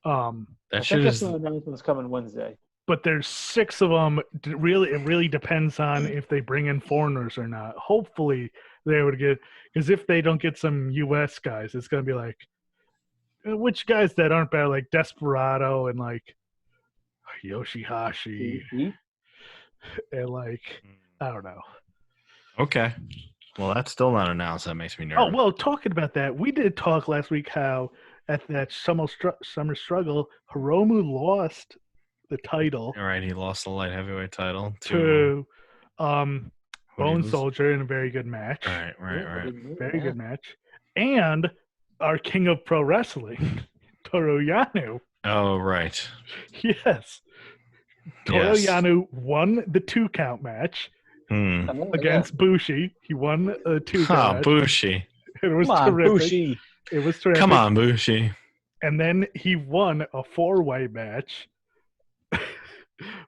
that I shit think is that's the announcement's coming Wednesday. But there's 6 of them. It really depends on if they bring in foreigners or not. Hopefully they would get, because if they don't get some U.S. guys, it's gonna be like which guys that aren't bad, like Desperado and like Yoshihashi Mhm. and like I don't know. okay. Well, that's still not announced. That makes me nervous. Oh well, talking about that, we did talk last week how at that summer struggle, Hiromu lost the title All right, he lost the light heavyweight title to to who did he Bone lose? Soldier in a very good match. Right, right, right. Very good match. And our king of pro wrestling, Toru Yano. Oh, right. Yes. Toru Yes. Yano won the 2-count match Hmm. against Bushi. He won a 2-count Ah, match. Bushi. It was Come on, terrific. Bushi. It was terrific. Come on, Bushi. And then he won a 4-way match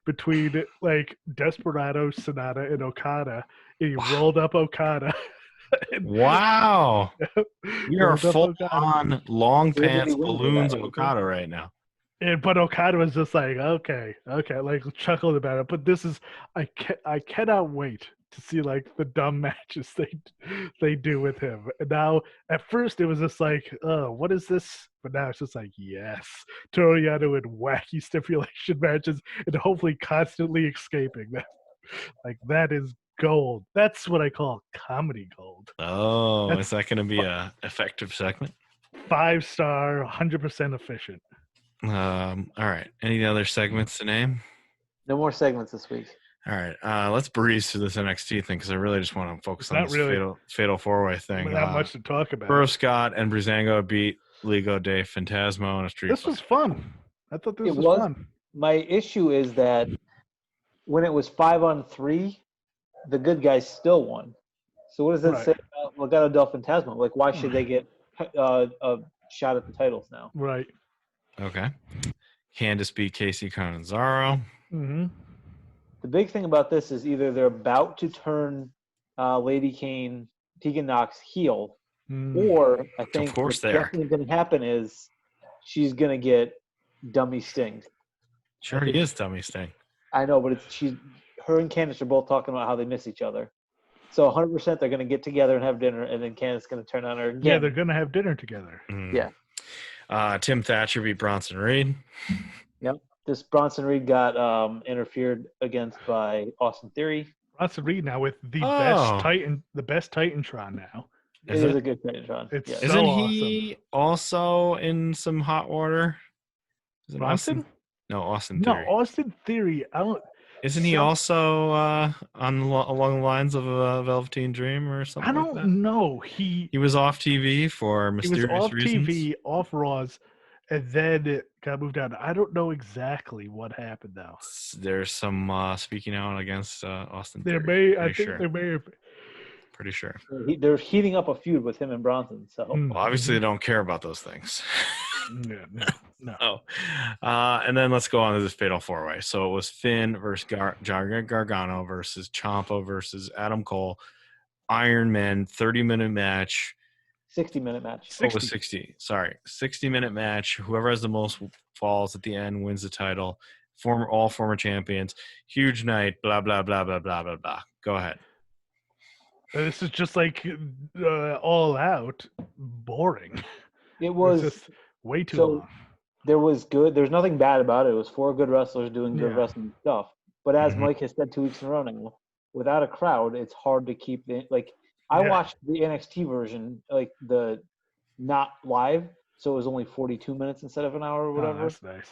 between like Desperado, Sonata, and Okada. And he rolled up Okada. Wow. We are Rolled up full Okada. on long Where did he pants win balloons that? Okada right now. But Okada was just like, okay, like chuckled about it. But this is, I cannot wait to see like the dumb matches they do with him. And now, at first, it was just like, oh, what is this? But now it's just like, yes, Toru Yano in wacky stipulation matches and hopefully constantly escaping them. Like that is gold. That's what I call comedy gold. Oh, That's is that going to be a effective segment? 5-star, 100% efficient. All right. Any other segments to name? No more segments this week. All right. Let's breeze through this NXT thing because I really just want to focus It's on not this really- fatal 4-way thing. Not much to talk about. Burrow Scott and Breezango beat Legado de Fantasma on a street This fight. was fun. I thought this It was was. fun. My issue is that when it was 5-on-3, the good guys still won. So what does that Right. say about Legado del Fantasma? Like, why should they get a shot at the titles now? Right. Okay. Candace beat Kacy Catanzaro. Mm-hmm. The big thing about this is either they're about to turn Lady Kane, Tegan Knox heel, or I think course what's they are. definitely going to happen is she's going to get dummy stinged. She already is Dummy Sting. I know, but her and Candace are both talking about how they miss each other. So 100% they're going to get together and have dinner, and then Candace is going to turn on her again. Yeah, they're gonna have dinner together. Mm. Yeah. Tim Thatcher beat Bronson Reed. This Bronson Reed got interfered against by Austin Theory. Bronson Reed now with the Oh. best Titantron now. It Is is it? a good Titantron. It's Yeah. so Isn't awesome. he also in some hot water? Is it Bronson? Austin? No, Austin No, Theory. Austin Theory. I don't. Isn't he also along the lines of a Velveteen Dream or something? I don't like that? know. He was off TV for He was mysterious off reasons. TV, off Raws, and then it got moved down. I don't know exactly what happened though. There's some speaking out against Austin. There Theory. may, I think there may have. Pretty sure. They're heating up a feud with him and Bronson. So Well, obviously they don't care about those things. No. Oh, and then let's go on to this fatal four-way. So it was Finn versus Gargano versus Ciampa versus Adam Cole, Iron Man 30-minute match. 60-minute match. 60. Oh, it was 60. Sorry, 60-minute match. Whoever has the most falls at the end wins the title. All former champions. Huge night. Blah blah blah blah blah blah blah. Go ahead. This is just like All Out, boring. It was just way too so long. there was good. There's nothing bad about it. It was 4 good wrestlers doing good wrestling stuff. But as Mike has said 2 weeks in a row now, without a crowd, it's hard to keep the I watched the NXT version, like the not live, so it was only 42 minutes instead of an hour or whatever. Oh, that's nice.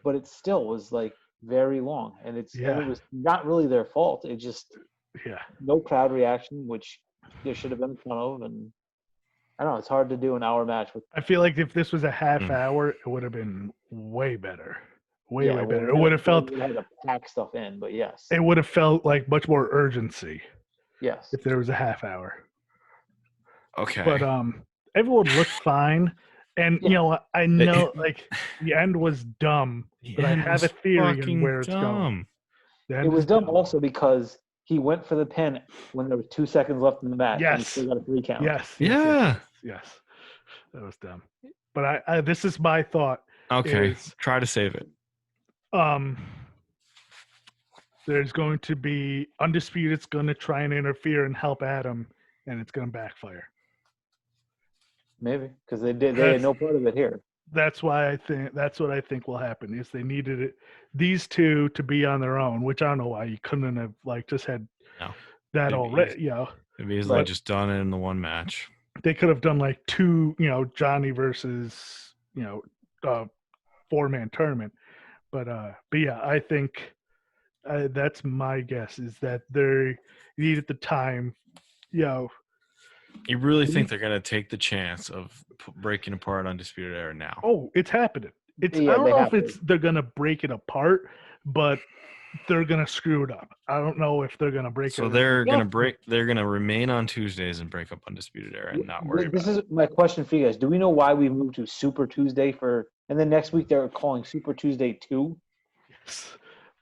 But it still was like very long, and and it was not really their fault. It just no crowd reaction, which there should have been a ton of, and I don't know. It's hard to do an hour match with. I feel like if this was a half hour, it would have been way better. Way better. It would would have felt. We had to pack stuff in, but yes. It would have felt like much more urgency. Yes. If there was a half hour. Okay. But everyone looked fine. And you know, I know like the end was dumb, but I have a theory on where it's going. It was dumb also because he went for the pin when there was 2 seconds left in the match. Yes. And he still got a 3 count. Yes. Yes. That was dumb. But I this is my thought. Okay. Try to save it. There's going to be Undisputed's going to try and interfere and help Adam, and it's going to backfire. Maybe because they had no part of it here. That's what I think will happen is they needed these two to be on their own, which I don't know why you couldn't have like just had that already. It'd be easily just done it in the one match. They could have done like 2, Johnny versus 4-man tournament, but yeah, I think that's my guess is that they needed the time, You really think they're going to take the chance of breaking apart Undisputed Era now? Oh, it's happening. I don't know if they're going to break it apart, but they're going to screw it up. I don't know if they're going to break it. So they're going to remain on Tuesdays and break up Undisputed Era and not worry about it. This is my question for you guys. Do we know why we moved to Super Tuesday and then next week they're calling Super Tuesday 2? Yes.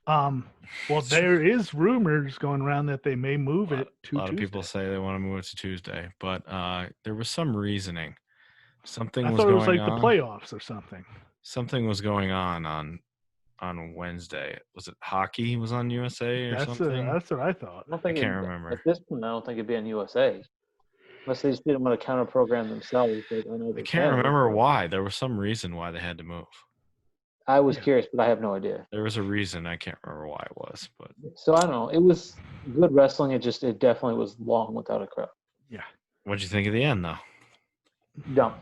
Well, there is rumors going around that they may move it to Tuesday. A lot of people say they want to move it to Tuesday, but there was some reasoning. I thought it was like the playoffs or something. Something was going on Wednesday. Was it hockey was on USA or something? That's what I thought. I can't remember. At this point, I don't think it'd be on USA. Unless they just didn't want to counter program themselves. I can't remember why. There was some reason why they had to move. I was curious, but I have no idea. There was a reason. I can't remember why it was, but so I don't know. It was good wrestling. It definitely was long without a crowd. Yeah. What'd you think of the end, though? Dumb.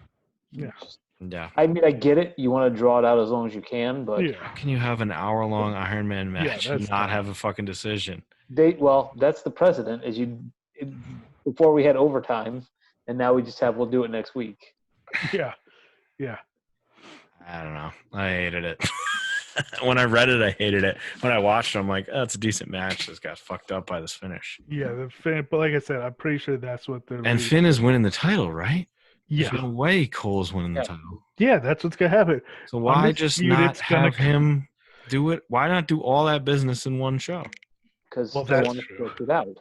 Yeah. Yeah. I mean, I get it. You want to draw it out as long as you can, but how can you have an hour-long Iron Man match and not have a fucking decision? That's the precedent. Before we had overtime, and now we just we'll do it next week. Yeah. I don't know. I hated it. When I read it, I hated it. When I watched it, I'm like, oh, it's a decent match. This got fucked up by this finish. Yeah, but like I said, I'm pretty sure that's what they're. And Finn is winning the title, right? Yeah. There's no way Cole's winning the title. Yeah, that's what's gonna happen. So why just not have him do it? Why not do all that business in one show? Because they want to stretch it out.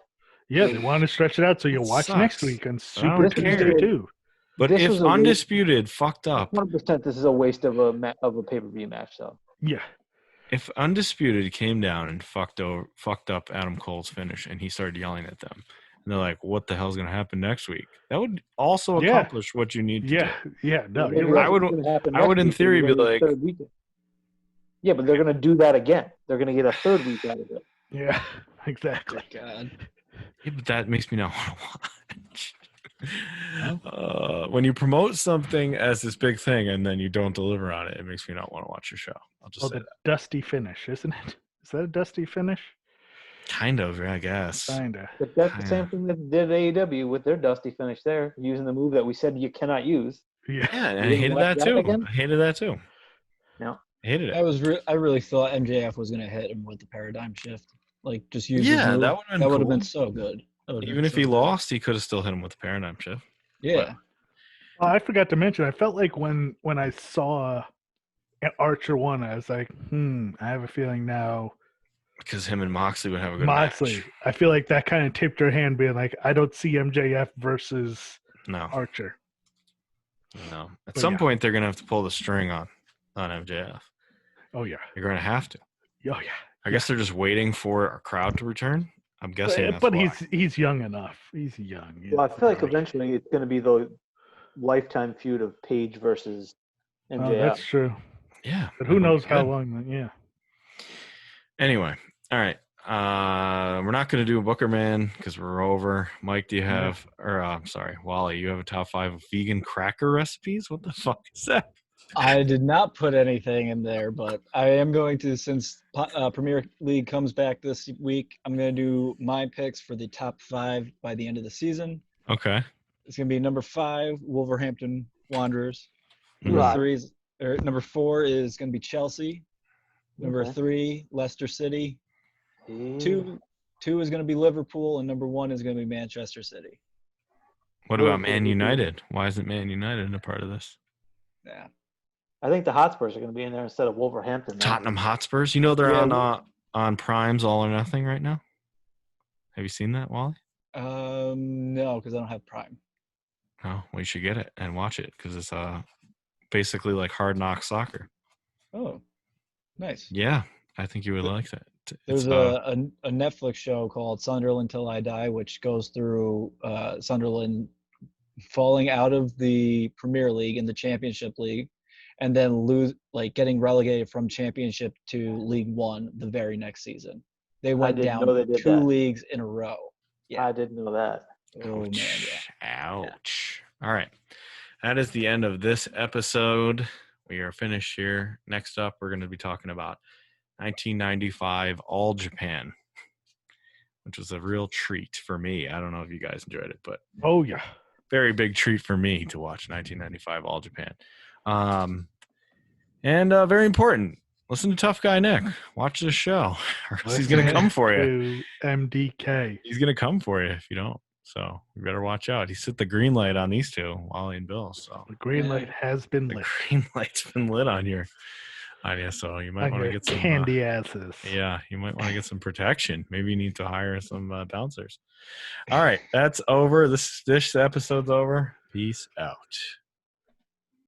Yeah, they want to stretch it out so you'll watch next week on Super Tuesday too. But if Undisputed fucked up, 100%, this is a waste of a pay-per-view match, though. Yeah. If Undisputed came down and fucked up Adam Cole's finish, and he started yelling at them, and they're like, "What the hell's going to happen next week?" That would also accomplish what you need to do. Yeah. No, I would, in theory, be like, "Yeah, but they're going to do that again. They're going to get a third week out of it." Yeah, exactly. God. Yeah, but that makes me not want to watch. When you promote something as this big thing and then you don't deliver on it, it makes me not want to watch your show. I'll just say the dusty finish, isn't it? Is that a dusty finish? Kind of, I guess. Kinda. But that's the Yeah. same thing that did AEW with their dusty finish there, using the move that we said you cannot use. Yeah. Yeah, and You I didn't hated like that that too. again? I hated that too. No. I hated I it. I really thought MJF was gonna hit him with the paradigm shift. Like just use his Yeah, move. that would've been That would have cool. been so good. That would've Even been if so he good. lost, he could have still hit him with the paradigm shift. Yeah. Well, I forgot to mention. I felt like when I saw Archer won, I was like, I have a feeling now. Because him and Moxley would have a good Moxley. match. I feel like that kind of tipped her hand, being like, I don't see MJF versus No, Archer. no. At But some yeah. point, they're gonna have to pull the string on MJF. Oh yeah. You're gonna have to. Oh yeah. I guess they're just waiting for a crowd to return. I'm guessing that's But why. he's young enough. He's young. Well, I feel like eventually it's going to be the lifetime feud of Page versus MJF. Oh, that's true. Yeah. But who that would knows be how good. long? Yeah. Anyway, all right. We're not going to do a Booker Man because we're over. Mike, do you have, sorry, Wally, you have a top 5 of vegan cracker recipes? What the fuck is that? I did not put anything in there, but I am going to, since Premier League comes back this week, I'm going to do my picks for the top 5 by the end of the season. Okay. It's going to be number 5, Wolverhampton Wanderers. Number Right. number 4 is going to be Chelsea. Number Okay. 3, Leicester City. Yeah. 2 is going to be Liverpool, and number 1 is going to be Manchester City. What about Liverpool Man would be- United? Why isn't Man United a part of this? Yeah. I think the Hotspurs are going to be in there instead of Wolverhampton. Now. Tottenham Hotspurs. You know they're Yeah, on Prime's All or Nothing right now. Have you seen that, Wally? No, because I don't have Prime. Oh, well, you should get it and watch it because it's basically like Hard Knock Soccer. Oh, nice. Yeah, I think you would like that. There's a Netflix show called Sunderland Till I Die, which goes through Sunderland falling out of the Premier League and the Championship League, and then getting relegated from Championship to League One the very next season. They went didn't down know they did 2 that. leagues in a row. Yeah. I didn't know that. Oh man, yeah. Ouch. All right. That is the end of this episode. We are finished here. Next up, we're going to be talking about 1995 All Japan, which was a real treat for me. I don't know if you guys enjoyed it, but Oh yeah. very big treat for me to watch 1995 All Japan. And very important. Listen to Tough Guy Nick. Watch this show. Or else he's going to come for you. To MDK. He's going to come for you if you don't. So you better watch out. He's hit the green light on these two, Wally and Bill. So The green light has been the lit. green light's been lit on you. So you might On want to your get some candy asses. yeah, you might want to get some protection. Maybe you need to hire some bouncers. All right, that's over. This episode's over. Peace out.